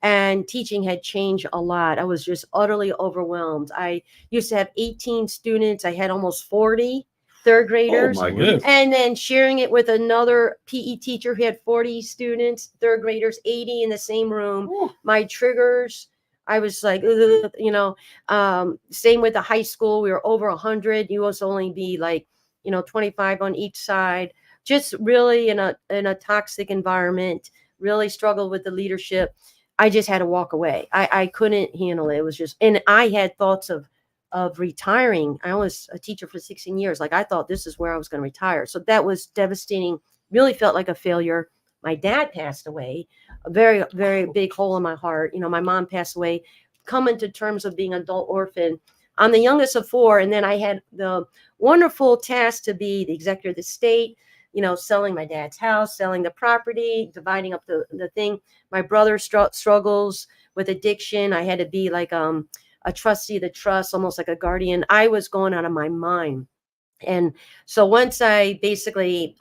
and teaching had changed a lot. I was just utterly overwhelmed. I used to have 18 students. I had almost 40 third graders. Oh my goodness. And then sharing it with another PE teacher who had 40 students, third graders, 80 in the same room. Ooh. My triggers, I was like, same with the high school. We were over 100. You must only be like, 25 on each side. Just really in a toxic environment, really struggled with the leadership. I just had to walk away. I couldn't handle it. It was just, and I had thoughts of retiring. I was a teacher for 16 years. Like, I thought this is where I was going to retire. So that was devastating. Really felt like a failure. My dad passed away, a very, very big hole in my heart. My mom passed away, coming to terms of being an adult orphan. I'm the youngest of 4. And then I had the wonderful task to be the executive of the state, selling my dad's house, selling the property, dividing up the thing. My brother struggles with addiction. I had to be like a trustee of the trust, almost like a guardian. I was going out of my mind. And so once I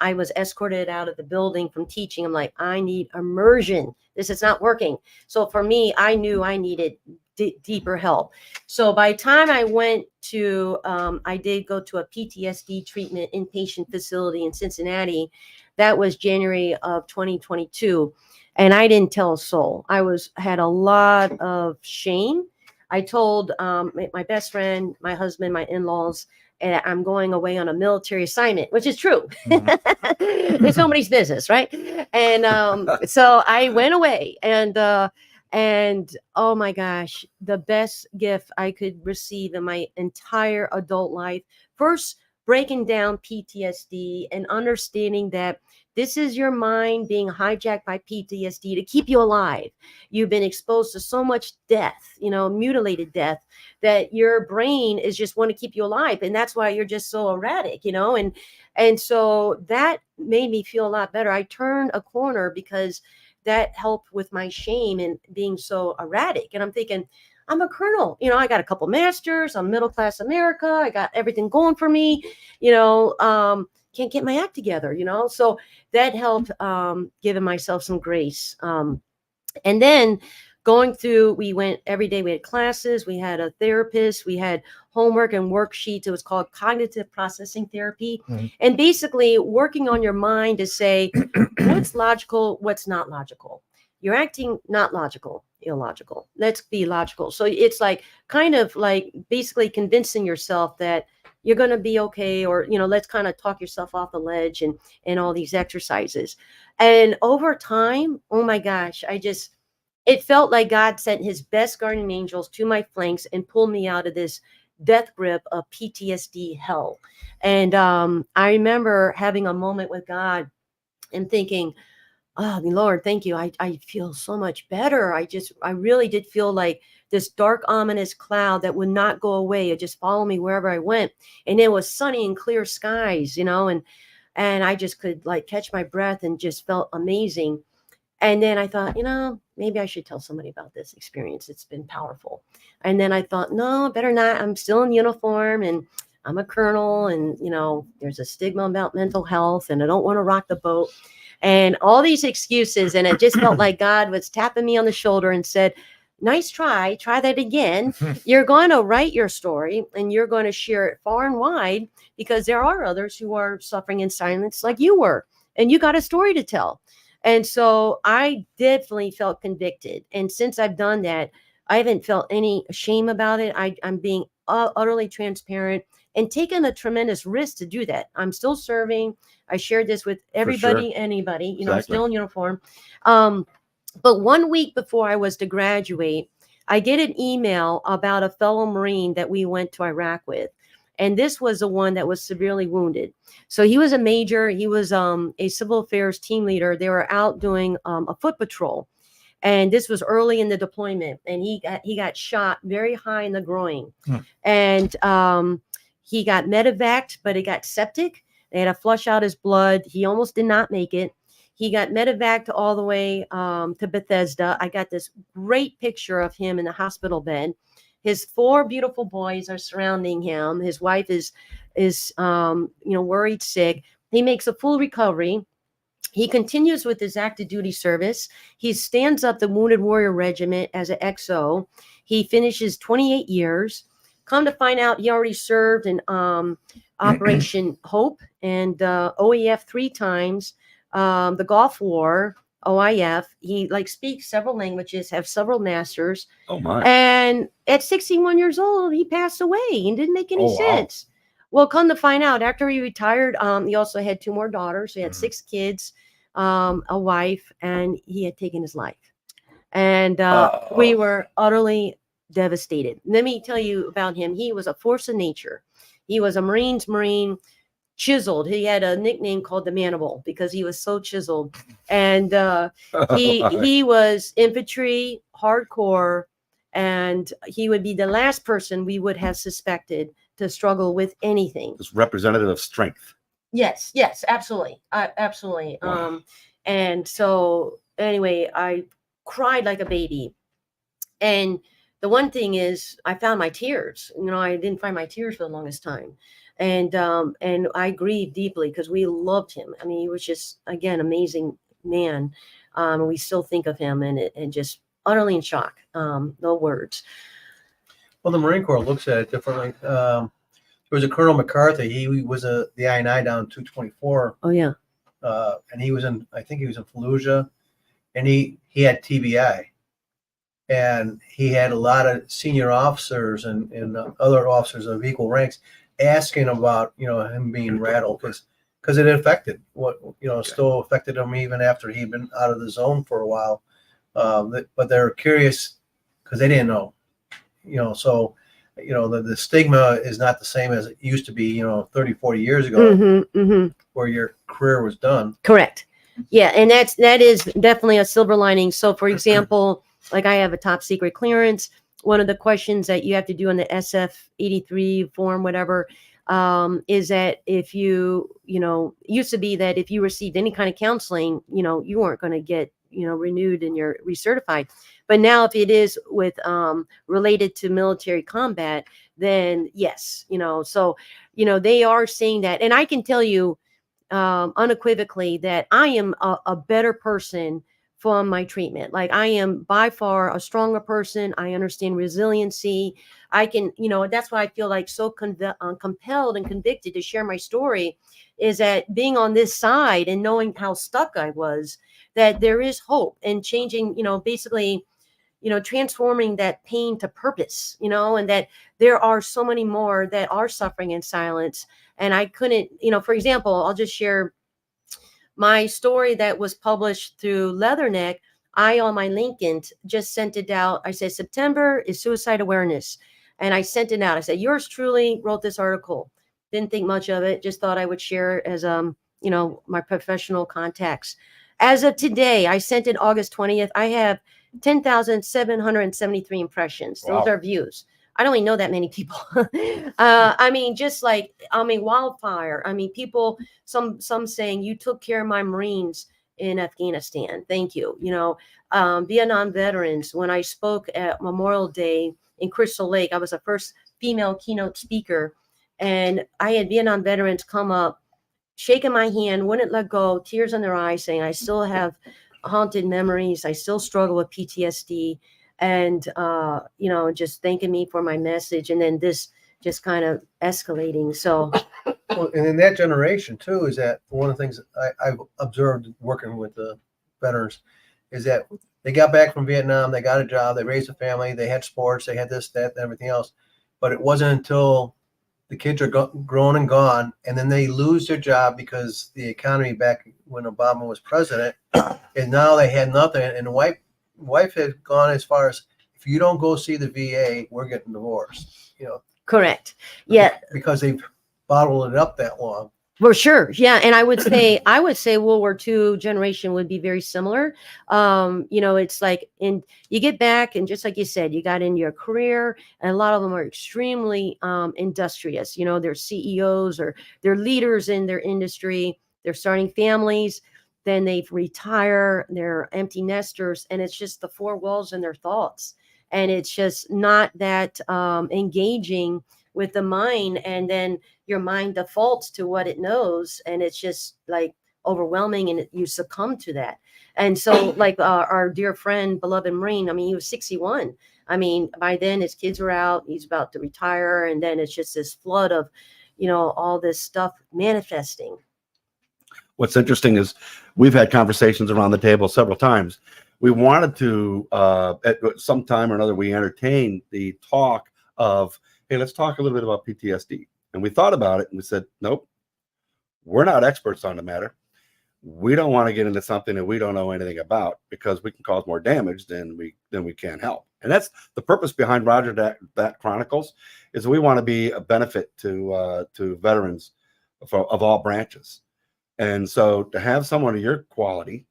was escorted out of the building from teaching, I'm like, I need immersion. This is not working. So for me, I knew I needed deeper help. So by the time I went to, I did go to a PTSD treatment inpatient facility in Cincinnati. That was January of 2022. And I didn't tell a soul. Had a lot of shame. I told my best friend, my husband, my in-laws, and I'm going away on a military assignment, which is true. It's nobody's business, right? And so I went away, and oh my gosh, the best gift I could receive in my entire adult life. First, breaking down PTSD and understanding that this is your mind being hijacked by PTSD to keep you alive. You've been exposed to so much death, mutilated death, that your brain is just want to keep you alive. And that's why you're just so erratic, and so that made me feel a lot better. I turned a corner because that helped with my shame and being so erratic. And I'm thinking, I'm a colonel, I got a couple masters, I'm middle class America, I got everything going for me, can't get my act together, so that helped giving myself some grace. And then going through, we went every day, we had classes, we had a therapist, we had homework and worksheets. It was called cognitive processing therapy. And basically working on your mind to say what's logical, what's not logical. You're acting not logical, illogical. Let's be logical. So it's like kind of like basically convincing yourself that you're going to be okay, or let's kind of talk yourself off the ledge, and all these exercises. And over time, oh my gosh, it felt like God sent his best guardian angels to my flanks and pulled me out of this death grip of PTSD hell. And I remember having a moment with God and thinking, oh, Lord, thank you. I feel so much better. I really did feel like this dark, ominous cloud that would not go away. It just followed me wherever I went. And it was sunny and clear skies, and I just could like catch my breath and just felt amazing. And then I thought, maybe I should tell somebody about this experience. It's been powerful. And then I thought, no, better not. I'm still in uniform and I'm a colonel, and, there's a stigma about mental health and I don't want to rock the boat. And all these excuses. And it just felt like God was tapping me on the shoulder and said, nice try that again. You're going to write your story and you're going to share it far and wide, because there are others who are suffering in silence like you were, and you got a story to tell. And so I definitely felt convicted. And since I've done that, I haven't felt any shame about it. I'm being utterly transparent and taken a tremendous risk to do that. I'm still serving. I shared this with everybody, anybody, I'm still in uniform. But 1 week before I was to graduate, I get an email about a fellow Marine that we went to Iraq with. And this was the one that was severely wounded. So he was a major. He was a civil affairs team leader. They were out doing a foot patrol. And this was early in the deployment. And he got shot very high in the groin. And he got medevaced, but it got septic. They had to flush out his blood. He almost did not make it. He got medevaced all the way to Bethesda. I got this great picture of him in the hospital bed. His 4 beautiful boys are surrounding him. His wife is worried sick. He makes a full recovery. He continues with his active duty service. He stands up the Wounded Warrior Regiment as an XO. He finishes 28 years. Come to find out, he already served in Operation Hope and OEF 3 times, the Gulf War, OIF. He speaks several languages, have several masters. Oh my! And at 61 years old, he passed away. It didn't make any sense. Wow. Well, come to find out, after he retired, he also had 2 more daughters. He had 6 kids, a wife, and he had taken his life. And we were utterly devastated. Let me tell you about him. He was a force of nature. He was a Marine's Marine, chiseled. He had a nickname called the Manimal because he was so chiseled. And he was infantry, hardcore, and he would be the last person we would have suspected to struggle with anything. It's representative of strength. Yes, absolutely. Absolutely. Wow. And so anyway, I cried like a baby. And the one thing is I found my tears. I didn't find my tears for the longest time. And I grieved deeply because we loved him. I mean, he was just, again, amazing man. We still think of him and just utterly in shock. No words. Well, the Marine Corps looks at it differently. There was a Colonel McCarthy. He was the I-9 down 224. Oh yeah. And he was I think he was in Fallujah, and he had TBI. And he had a lot of senior officers and other officers of equal ranks asking about, him being rattled because it affected still affected him even after he'd been out of the zone for a while. But they're curious because they didn't know, so, the stigma is not the same as it used to be, 30, 40 years ago, where your career was done. Correct. Yeah. And that is definitely a silver lining. So for example, like I have a top secret clearance. One of the questions that you have to do on the SF-83 form, whatever, is that if you used to be that if you received any kind of counseling, you weren't going to get, renewed and you're recertified. But now if it is with related to military combat, then yes, so, they are saying that. And I can tell you unequivocally that I am a better person from my treatment. Like I am by far a stronger person. I understand resiliency. I can, that's why I feel like so compelled and convicted to share my story, is that being on this side and knowing how stuck I was, that there is hope and changing, basically, transforming that pain to purpose, and that there are so many more that are suffering in silence. And I couldn't, for example, I'll just share my story that was published through Leatherneck. I, on my LinkedIn, just sent it out. I said, September is suicide awareness. And I sent it out. I said, yours truly wrote this article. Didn't think much of it. Just thought I would share it as, my professional contacts. As of today, I sent it August 20th. I have 10,773 impressions. Those are views. I don't even know that many people. Just like, wildfire. People, some saying you took care of my Marines in Afghanistan. Thank you. Vietnam veterans, when I spoke at Memorial Day in Crystal Lake, I was the first female keynote speaker. And I had Vietnam veterans come up, shaking my hand, wouldn't let go, tears in their eyes, saying, I still have haunted memories. I still struggle with PTSD. And, just thanking me for my message. And then this just kind of escalating. So. Well, and in that generation too, is that one of the things I've observed working with the veterans is that they got back from Vietnam, they got a job, they raised a family, they had sports, they had this, that, and everything else. But it wasn't until the kids are grown and gone, and then they lose their job because the economy back when Obama was president, and now they had nothing. And the wife had gone as far as, if you don't go see the VA, we're getting divorced. Correct. Yeah. Because they've bottled it up that long. For sure. Yeah. And I would say World War II generation would be very similar. It's like, and you get back and just like you said, you got into your career, and a lot of them are extremely industrious. They're CEOs or they're leaders in their industry. They're starting families. Then they retire. They're empty nesters. And it's just the four walls in their thoughts. And it's just not that engaging with the mind, and then your mind defaults to what it knows, and it's just like overwhelming, and you succumb to that. And so like our dear friend, beloved Marine, he was 61. By then his kids were out, he's about to retire, and then it's just this flood of all this stuff manifesting. What's interesting is we've had conversations around the table several times. We wanted to at some time or another, we entertained the talk of, hey, let's talk a little bit about PTSD. And we thought about it and we said, nope, we're not experts on the matter. We don't want to get into something that we don't know anything about, because we can cause more damage than we can help. And that's the purpose behind Roger That Chronicles, is we want to be a benefit to veterans of all branches. And so to have someone of your quality,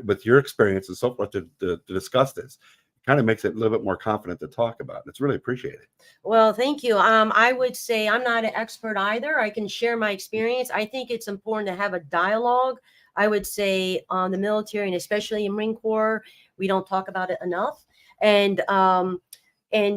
with your experience and so forth, to discuss this, kind of makes it a little bit more confident to talk about. It's really appreciated. Well, thank you. I would say I'm not an expert either. I can share my experience. I think it's important to have a dialogue. I would say on the military, and especially in Marine Corps, we don't talk about it enough. And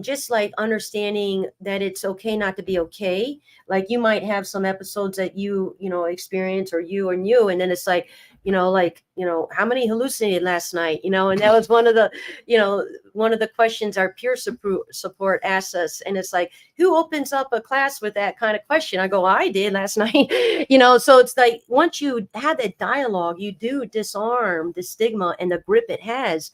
just like understanding that it's okay not to be okay. Like you might have some episodes that you experience, or you, and then it's like, how many hallucinated last night, and that was one of the questions our peer support asks us. And it's like, who opens up a class with that kind of question? I go, I did last night. So it's like, once you have that dialogue, you do disarm the stigma and the grip it has.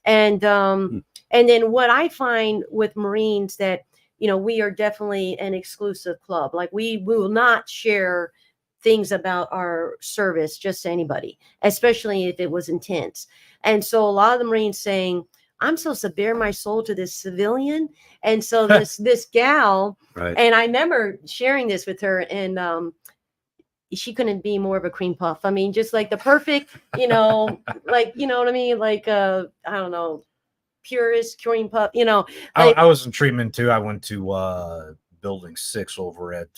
And then what I find with Marines that, we are definitely an exclusive club. Like, we will not share things about our service just to anybody, especially if it was intense. And so a lot of the Marines saying, I'm supposed to bare my soul to this civilian. And so this gal, Right. and I remember sharing this with her, and she couldn't be more of a cream puff. I mean, just like the perfect, like, you know what I mean? Like, I don't know, purist cream puff, like, I was in treatment too. I went to building 6 over at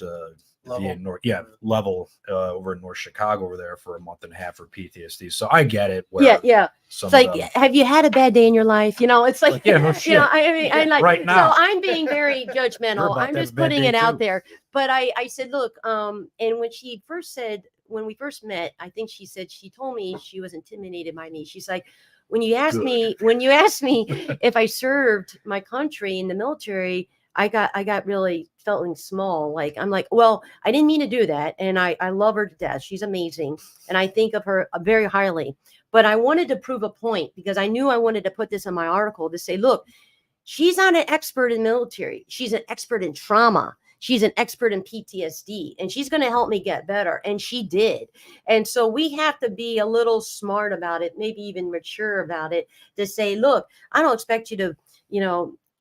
level over in North Chicago over there for a month and a half for PTSD. So I get it. Yeah. It's like, have you had a bad day in your life? It's like, yeah, no shit. I mean, I like right now. So I'm being very judgmental. I'm just putting it out there. But I said, look, and when we first met, I think she told me she was intimidated by me. She's like, when you asked me if I served my country in the military, I got really feeling small. Like, I'm like, well, I didn't mean to do that. And I love her to death. She's amazing. And I think of her very highly. But I wanted to prove a point, because I knew I wanted to put this in my article to say, look, she's not an expert in military. She's an expert in trauma. She's an expert in PTSD, and she's going to help me get better. And she did. And so we have to be a little smart about it, maybe even mature about it, to say, look, I don't expect you to,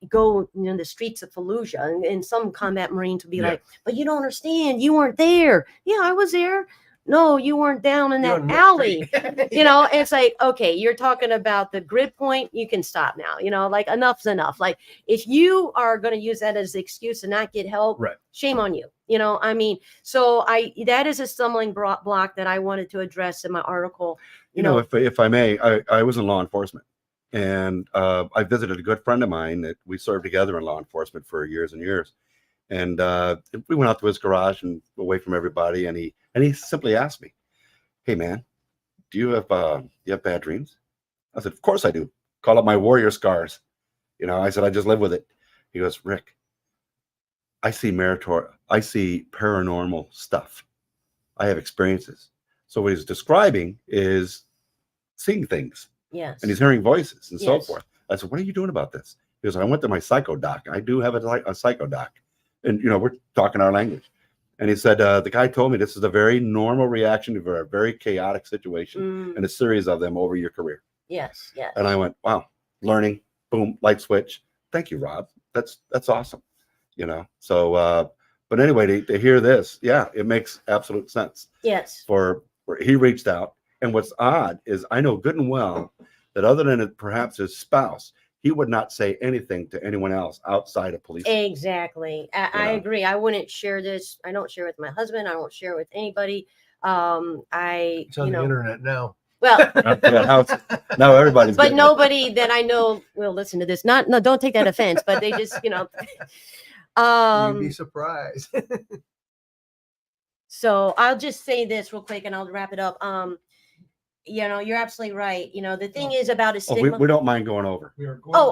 go in the streets of Fallujah. And some combat Marines will be like, but you don't understand. You weren't there. Yeah, I was there. No, you weren't down in that alley. It's like, okay, you're talking about the grid point. You can stop now. Like, enough's enough. Like, if you are going to use that as an excuse to not get help, right, shame on you. I mean, so that is a stumbling block that I wanted to address in my article. If I may, I was in law enforcement, and I visited a good friend of mine that we served together in law enforcement for years and years. And we went out to his garage and away from everybody, and he simply asked me, "Hey man, do you have bad dreams?" I said, "Of course I do. Call up my warrior scars." I said, "I just live with it." He goes, "Rick, I see paranormal stuff. I have experiences." So what he's describing is seeing things. Yes. And he's hearing voices and so forth. I said, "What are you doing about this?" He goes, "I went to my psycho doc. I do have a psycho doc. And, we're talking our language." And he said, the guy told me this is a very normal reaction to a very chaotic situation and a series of them over your career. Yes. And I went, wow, learning, boom, light switch. Thank you, Rob. That's awesome. So, but anyway, to hear this, yeah, it makes absolute sense. Yes. For where he reached out. And what's odd is I know good and well that other than perhaps his spouse, he would not say anything to anyone else outside of police. Exactly. I agree. I wouldn't share this. I don't share it with my husband. I won't share it with anybody. It's on the internet now. Well, now everybody's. But nobody that I know will listen to this. No, don't take that offense. But they just, You'd be surprised. So I'll just say this real quick, and I'll wrap it up. You're absolutely right. The thing is about a stigma. We don't mind going over.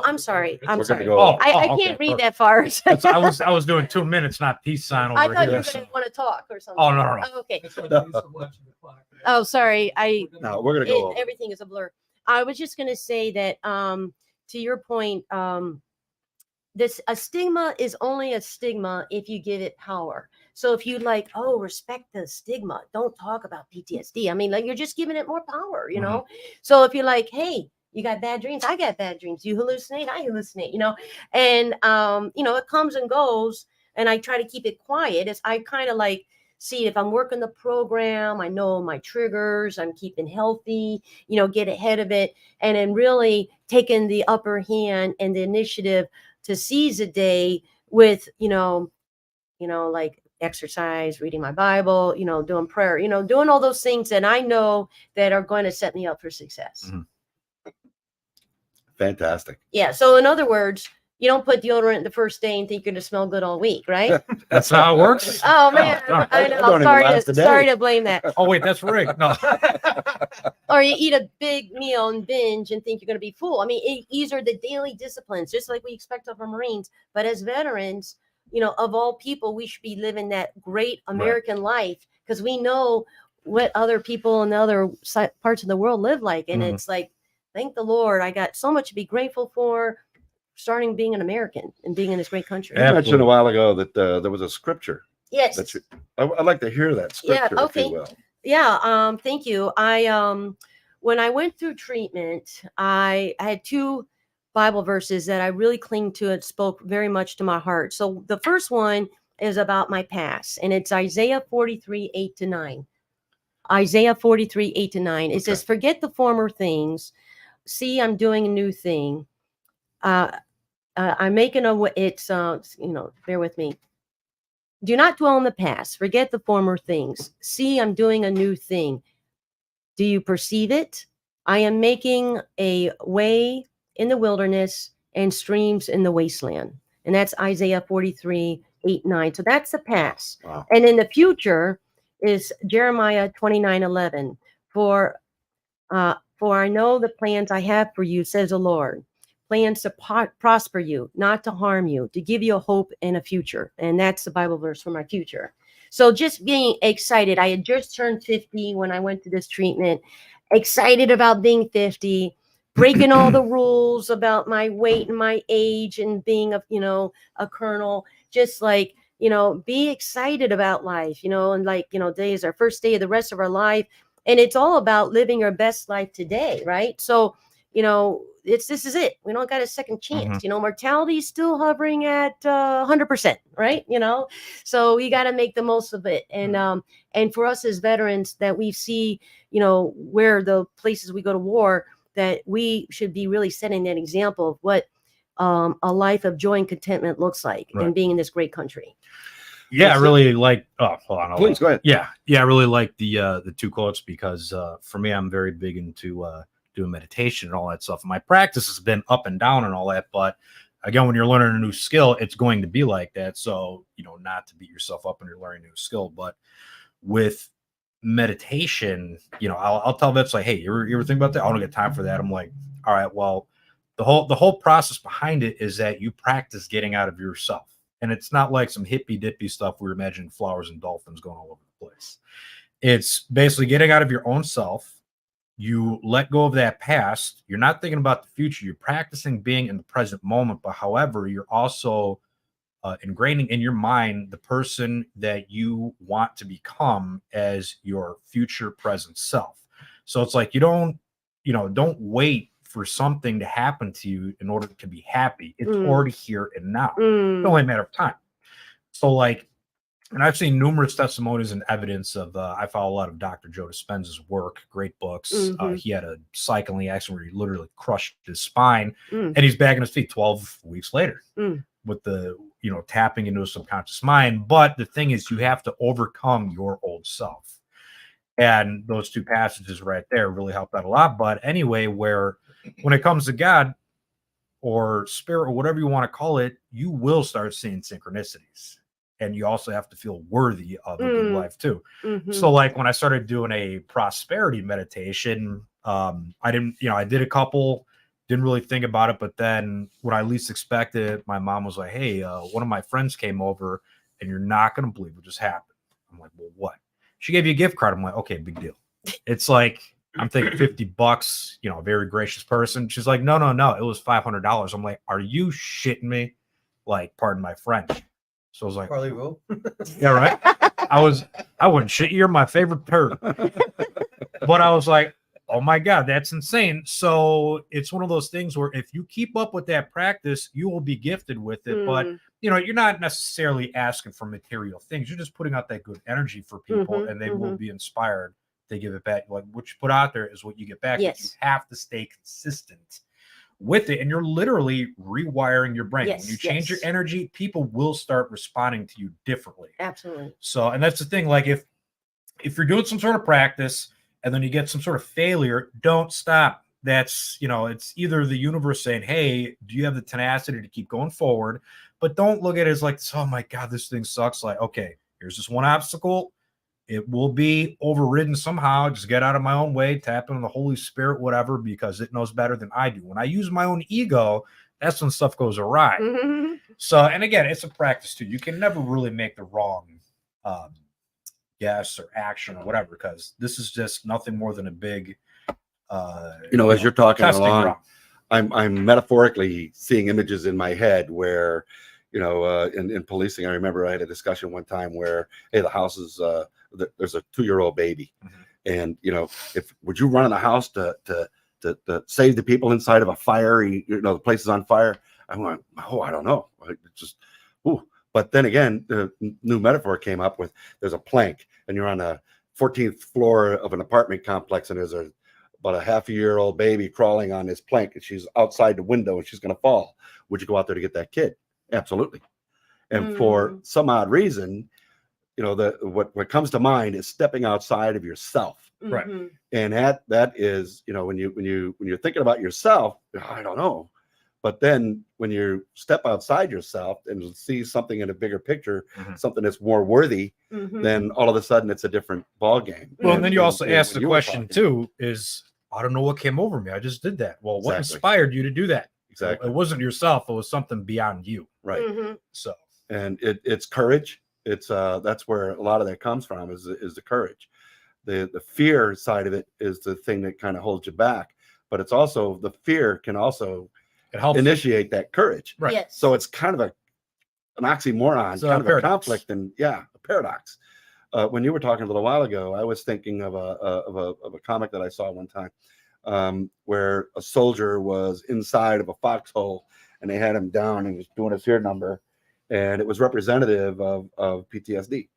I'm sorry. I'm sorry. Go I can't read that far. I was doing 2 minutes, not peace sign over I here. thought you were going to want to talk or something. Oh, no. Oh, okay. Oh, sorry. No, we're going to go over. Everything is a blur. I was just going to say that, to your point, a stigma is only a stigma if you give it power. So if you respect the stigma, don't talk about PTSD. I mean, you're just giving it more power, So if you're like, hey, you got bad dreams, I got bad dreams. You hallucinate, I hallucinate, And it comes and goes, and I try to keep it quiet. I kind of see if I'm working the program, I know my triggers, I'm keeping healthy, get ahead of it, and then really taking the upper hand and the initiative to seize a day with, exercise, reading my Bible, doing prayer, doing all those things that I know that are going to set me up for success. Fantastic. Yeah. So in other words, you don't put deodorant the first day and think you're going to smell good all week, right? That's how it works. Oh man, Oh, I That know. don't even last a day. Sorry to blame that. Oh wait, that's Rick. No. Or you eat a big meal and binge and think you're going to be full. I mean, these are the daily disciplines, just like we expect of our Marines. But as veterans, of all people, we should be living that great American life because we know what other people in the other parts of the world live like. And it's like, thank the Lord, I got so much to be grateful for starting being an American and being in this great country. You mentioned a while ago that there was a scripture. Yes. I'd like to hear that scripture, okay. if you will. Yeah. Thank you. When I went through treatment, I had 2 Bible verses that I really cling to. It spoke very much to my heart. So the first one is about my past, and it's Isaiah 43, 8-9. Isaiah 43, 8-9. It says, forget the former things. See, I'm doing a new thing. I'm making it's, bear with me. Do not dwell in the past. Forget the former things. See, I'm doing a new thing. Do you perceive it? I am making a way in the wilderness and streams in the wasteland. And that's Isaiah 43, 8-9. So that's the past. Wow. And in the future is Jeremiah 29, 11. For I know the plans I have for you, says the Lord. Plans to prosper you, not to harm you, to give you a hope and a future. And that's the Bible verse for my future. So just being excited. I had just turned 50 when I went to this treatment. Excited about being 50, breaking all the rules about my weight and my age and being a colonel. Just like, be excited about life, and like, today is our first day of the rest of our life. And it's all about living our best life today, right? So, this is it. We don't got a second chance. Mortality is still hovering at 100%, right? So we got to make the most of it. And for us as veterans that we see, where the places we go to war, that we should be really setting that example of what a life of joy and contentment looks like and being in this great country. Yeah, I really like. Oh, hold on. Please go ahead. Yeah, I really like the 2 quotes because for me, I'm very big into doing meditation and all that stuff. My practice has been up and down and all that, but again, when you're learning a new skill, it's going to be like that. So not to beat yourself up when you're learning a new skill, but with meditation, I'll tell vets like, hey, you ever think about that? I don't get time for that. I'm like, all right, well, the whole process behind it is that you practice getting out of yourself. And it's not like some hippy dippy stuff where you're imagining flowers and dolphins going all over the place. It's basically getting out of your own self. You let go of that past. You're not thinking about the future. You're practicing being in the present moment. But however, you're also ingraining in your mind the person that you want to become as your future present self. So it's like you don't wait for something to happen to you in order to be happy. It's already here and now. It's only a matter of time. So like, and I've seen numerous testimonies and evidence of, I follow a lot of Dr. Joe Dispenza's work, great books. He had a cycling accident where he literally crushed his spine and he's back on his feet 12 weeks later with the, tapping into a subconscious mind. But the thing is, you have to overcome your old self. And those 2 passages right there really helped out a lot. But anyway, when it comes to God or spirit or whatever you want to call it, you will start seeing synchronicities. And you also have to feel worthy of a good life too. So like when I started doing a prosperity meditation, I did a couple, didn't really think about it. But then when I least expected it, my mom was like, hey, one of my friends came over and you're not going to believe what just happened. I'm like, well, what? She gave you a gift card. I'm like, okay, big deal. It's like, I'm thinking $50, a very gracious person. She's like, no, it was $500. I'm like, are you shitting me? Like, pardon my French. So I was like, Parlez-vous. yeah, right. I wouldn't shit you. You're my favorite bird. But I was like, oh my God, that's insane. So it's one of those things where if you keep up with that practice, you will be gifted with it. But you're not necessarily asking for material things. You're just putting out that good energy for people and they will be inspired to give it back. Like what you put out there is what you get back. Yes. You have to stay consistent with it. And you're literally rewiring your brain. Yes, when you change your energy, people will start responding to you differently. Absolutely. So, and that's the thing, like if you're doing some sort of practice and then you get some sort of failure, don't stop. that's, it's either the universe saying, hey, do you have the tenacity to keep going forward? But don't look at it as like, oh my God, this thing sucks. Like, okay, here's this one obstacle. It will be overridden somehow. Just get out of my own way, tap into the Holy Spirit, whatever, because it knows better than I do. When I use my own ego, that's when stuff goes awry. Mm-hmm. So, and again, it's a practice too. You can never really make the wrong guess or action or whatever, because this is just nothing more than a big, as you're talking testing along, ground. I'm metaphorically seeing images in my head where, in policing, I remember I had a discussion one time where, hey, the house is, there's a 2-year-old baby. And, would you run in the house to save the people inside of a fire? The place is on fire. I went, oh, I don't know. But then again, the new metaphor came up with, there's a plank and you're on the 14th floor of an apartment complex and there's about a half-a-year-old baby crawling on this plank and she's outside the window and she's going to fall. Would you go out there to get that kid? Absolutely. And for some odd reason, what comes to mind is stepping outside of yourself. Right. And that is, when you're thinking about yourself, I don't know. But then when you step outside yourself and see something in a bigger picture, something that's more worthy, then all of a sudden it's a different ball game. Well, and then you also ask the question too, is I don't know what came over me. I just did that. Well, what inspired you to do that? Exactly. It wasn't yourself. It was something beyond you. Right. So, and it's courage. It's that's where a lot of that comes from is the courage. The fear side of it is the thing that kind of holds you back, but it's also the fear can also initiate that courage. Right. Yes. So it's kind of an oxymoron, kind of a conflict, and a paradox. When you were talking a little while ago, I was thinking of a comic that I saw one time, where a soldier was inside of a foxhole and they had him down and he was doing his fear number, and it was representative of PTSD.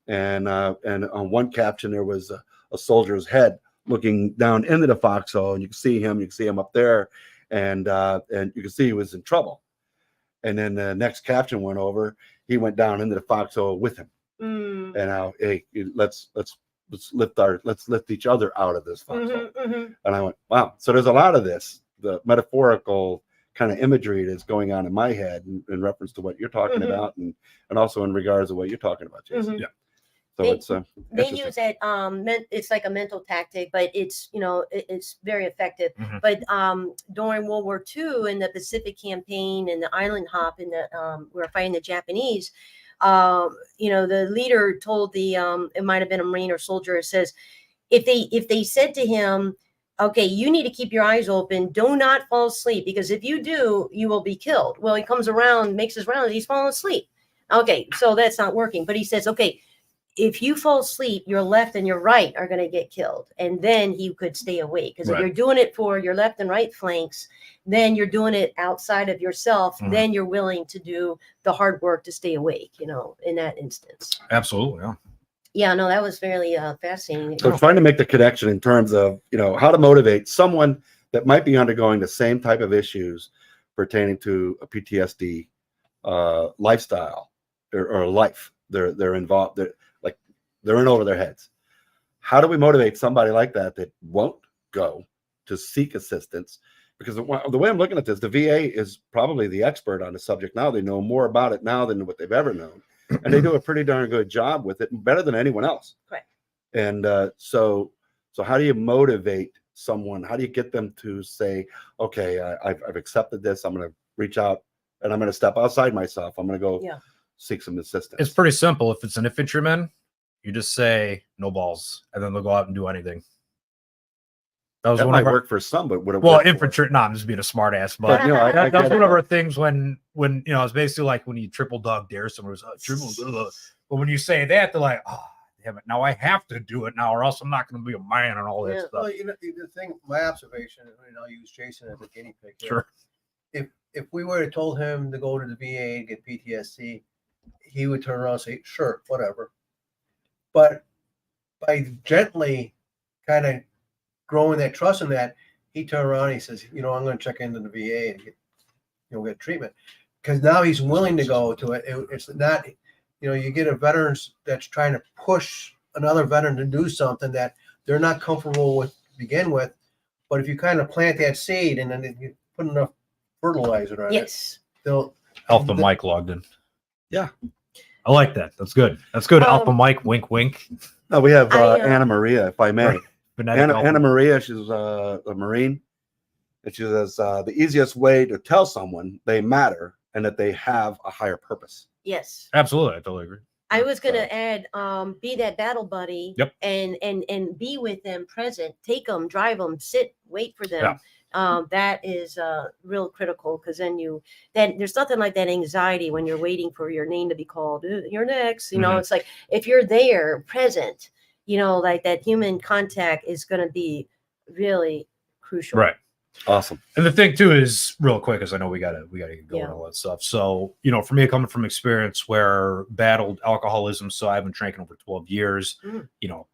And on one caption there was a soldier's head looking down into the foxhole, and you can see him up there, and you can see he was in trouble. And then the next caption went over, he went down into the foxhole with him. And now, hey, let's lift each other out of this foxhole. And I went, wow. So there's a lot of this, the metaphorical kind of imagery that's going on in my head in reference to what you're talking about, and also in regards to what you're talking about, Jason. Yeah. So they use it. It's like a mental tactic, but it's it's very effective. But during World War II in the Pacific Campaign and the island hop in the we were fighting the Japanese. The leader told the it might have been a Marine or soldier. It says if they said to him, okay, you need to keep your eyes open, do not fall asleep, because if you do, you will be killed. Well, he comes around, makes his rounds, he's falling asleep. Okay, so that's not working. But he says, okay, if you fall asleep, your left and your right are going to get killed. And then he could stay awake. Because if you're doing it for your left and right flanks, then you're doing it outside of yourself. Then you're willing to do the hard work to stay awake, in that instance. Absolutely. Yeah. Yeah, no, that was very fascinating. So trying to make the connection in terms of, how to motivate someone that might be undergoing the same type of issues pertaining to a PTSD lifestyle or life. They're involved. They're in over their heads. How do we motivate somebody like that won't go to seek assistance? Because the way I'm looking at this, the VA is probably the expert on the subject now. They know more about it now than what they've ever known. And they do a pretty darn good job with it, better than anyone else. Correct. And so how do you motivate someone? How do you get them to say, okay, I've accepted this. I'm going to reach out and I'm going to step outside myself. I'm going to go seek some assistance. It's pretty simple. If it's an infantryman, you just say no balls, and then they'll go out and do anything. That might work for some, but would it well, work infantry? No, I'm just being a smart ass. But that was one of our things when it's basically like when you triple dog dare someone who's triple. But when you say that, they're like, oh, damn it! Now I have to do it now, or else I'm not going to be a man and all that stuff. Well, the thing, my observation, and I'll use Jason as a guinea pig. Sure. If we were to told him to go to the VA and get PTSD, he would turn around and say, sure, whatever. But by gently kind of growing that trust in that, he turned around and he says, I'm going to check into the VA and get treatment. Because now he's willing to go to it. It's not, you get a veteran that's trying to push another veteran to do something that they're not comfortable with to begin with. But if you kind of plant that seed and then you put enough fertilizer on Yes. it, they'll Alpha Mike logged in. Yeah. I like that. That's good. That's good. Alpha Um, Mike, wink, wink. No, we have I, Anna Maria, if I may. Phonetic alpha. Anna Maria, she's a Marine. And she says the easiest way to tell someone they matter and that they have a higher purpose. Yes. Absolutely. I totally agree. I was gonna So- add, be that battle buddy. Yep. And be with them present. Take them, drive them, sit, wait for them. That is real critical because then there's nothing like that anxiety when you're waiting for your name to be called. You're next. You know, Mhm. it's like if you're there, present. You know, like that human contact is gonna be really crucial. Right. Awesome. And the thing too is real quick, because I know we gotta get going Yeah. and all that stuff. So, for me, coming from experience where battled alcoholism, so I've been drinking over 12 years, Mm.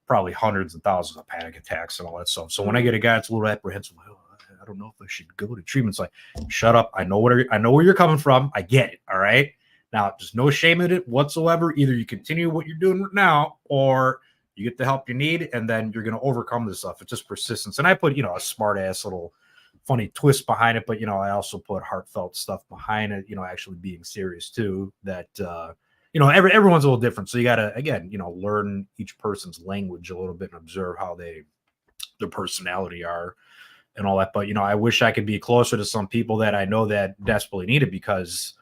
Probably hundreds of thousands of panic attacks and all that stuff. So when I get a guy that's a little apprehensive, like, oh, I don't know if I should go to treatment. It's like, shut up. I know where you're coming from. I get it. All right. Now, there's no shame in it whatsoever. Either you continue what you're doing now, or you get the help you need, and then you're going to overcome this stuff. It's just persistence. And I put, a smart ass little funny twist behind it, but I also put heartfelt stuff behind it, actually being serious too, that everyone's a little different, so you gotta again learn each person's language a little bit and observe how their personality are and all that. But I wish I could be closer to some people that I know that desperately need it, because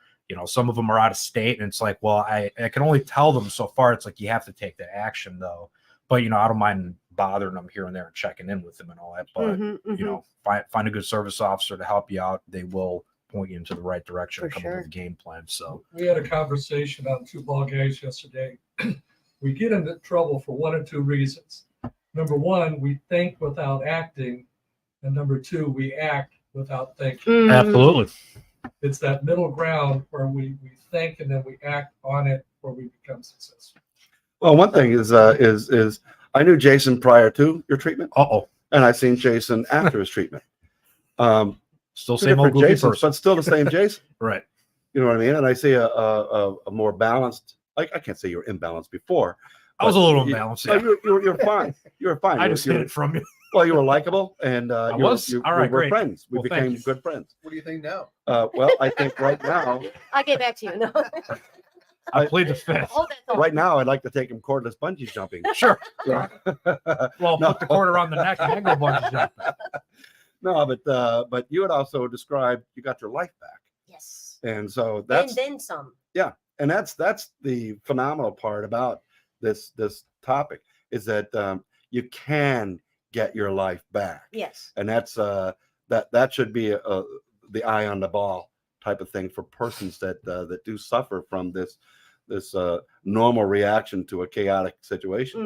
some of them are out of state, and it's like, well, I can only tell them so far. It's like you have to take the action though. But I don't mind bothering them here and there and checking in with them and all that. But find a good service officer to help you out. They will point you into the right direction and For come up sure. with a game plan. So We had a conversation on two ball games yesterday. We get into trouble for one of two reasons. Number one, we think without acting, and number two, we act without thinking. Mhm. absolutely. It's that middle ground where we think and then we act on it where we become successful. Well, one thing is I knew Jason prior to your treatment, Uh-oh. and I've seen Jason after his treatment. Still Two same old different goofy Jasons, person. but still the same Jason. Right. You know what I mean? And I see a more balanced. I can't say you were imbalanced before. I was a but little you- imbalanced. No, Yeah. you're fine. You were fine. I just hid it from you. Well, you were likable, and I you was? You, All right, we were great. friends. We Well, thank became you. good friends. What do you think now? Well, I think right now, I'll get back to you. No. I played the fifth. Hold that thought. right now, I'd like to take him cordless bungee jumping. Sure. Yeah. Well, No. put the quarter on the neck and then go bungee jumping. No, but you had also described you got your life back, Yes. and so And that's then some. and that's the phenomenal part about this topic is that you can get your life back, Yes. and that's that should be the eye on the ball type of thing for persons that do suffer from this normal reaction to a chaotic situation.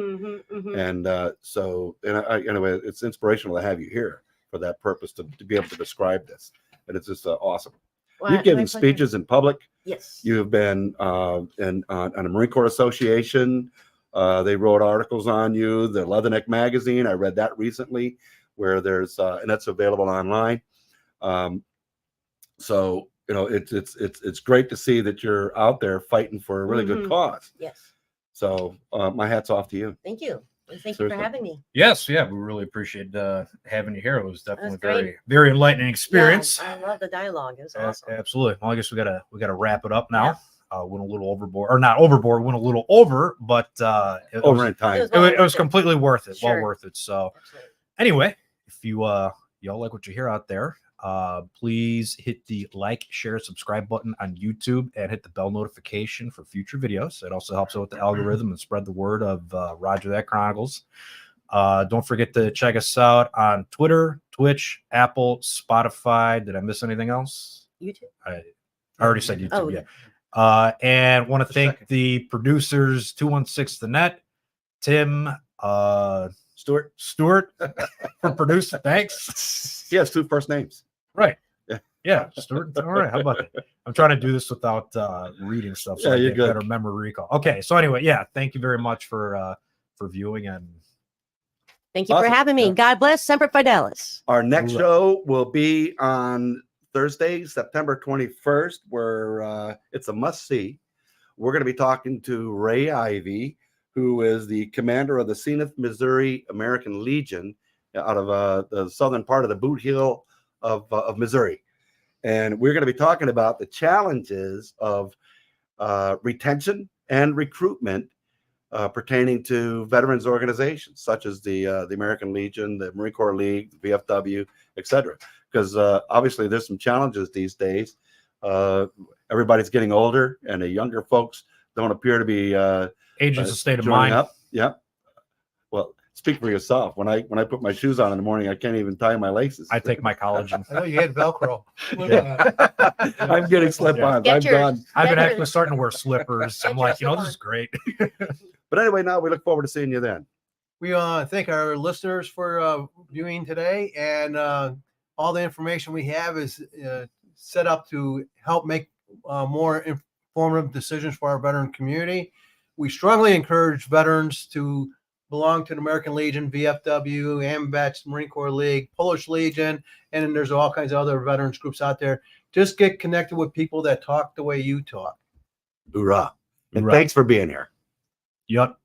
Mm-hmm, mm-hmm. And so anyway, it's inspirational to have you here for that purpose to be able to describe this, and it's just awesome. Well, You've given my pleasure. speeches in public. Yes. You've been on a Marine Corps Association. They wrote articles on you. The Leatherneck magazine, I read that recently, where there's and that's available online. So it's great to see that you're out there fighting for a really good Mhm. cause. Yes. So my hat's off to you. Thank you. And thank you Seriously. for having me. Yes, yeah, we really appreciate having you here. It was definitely great. very, very enlightening experience. Yeah, I love the dialogue. It was awesome. Absolutely. Well, I guess we gotta wrap it up now. Went a little overboard, or not overboard. Went a little over, but it Over was, in time. it was completely worth it. Sure. Well worth it. So Absolutely. anyway, if y'all like what you hear out there, please hit the like, share, subscribe button on YouTube and hit the bell notification for future videos. It also helps out with the algorithm and spread the word of Roger That Chronicles. Don't forget to check us out on Twitter, Twitch, Apple, Spotify. Did I miss anything else? YouTube. I already said YouTube. Oh, yeah. And want to Just a thank second. the producers, 216 The Net, Tim, Stuart, for producing. Thanks. he has 2 first names. Right. Yeah. Yeah. Stuart. All right. How about that? I'm trying to do this without reading stuff, so Yeah, I you're get good. better memory recall. Okay. So anyway, yeah. Thank you very much for viewing, and Thank you Awesome. for having me. Yeah. God bless. Semper Fidelis. Our next Right. show will be on Thursday, September 21st, where it's a must-see. We're going to be talking to Ray Ivey, who is the commander of the Zenith, Missouri American Legion, out of the southern part of the Boot Heel of Missouri. And we're going to be talking about the challenges of retention and recruitment pertaining to veterans organizations such as the American Legion, the Marine Corps League, the VFW, etc. Because obviously there's some challenges these days. Everybody's getting older, and the younger folks don't appear to be Age is a state of joining mind. up. Yep. Well, speak for yourself. When I put my shoes on in the morning, I can't even tie my laces. I take my collagen. I know you had Velcro. I'm getting slip-ons. I'm Skechers. done. I've been Skechers. actually starting to wear slippers. I'm like, this is great. But anyway, now we look forward to seeing you then. We thank our listeners for viewing today, and all the information we have is set up to help make more informative decisions for our veteran community. We strongly encourage veterans to belong to the American Legion, VFW, AMVETS, Marine Corps League, Polish Legion, and then there's all kinds of other veterans groups out there. Just get connected with people that talk the way you talk. Hoorah. And Hoorah. thanks for being here. Yep.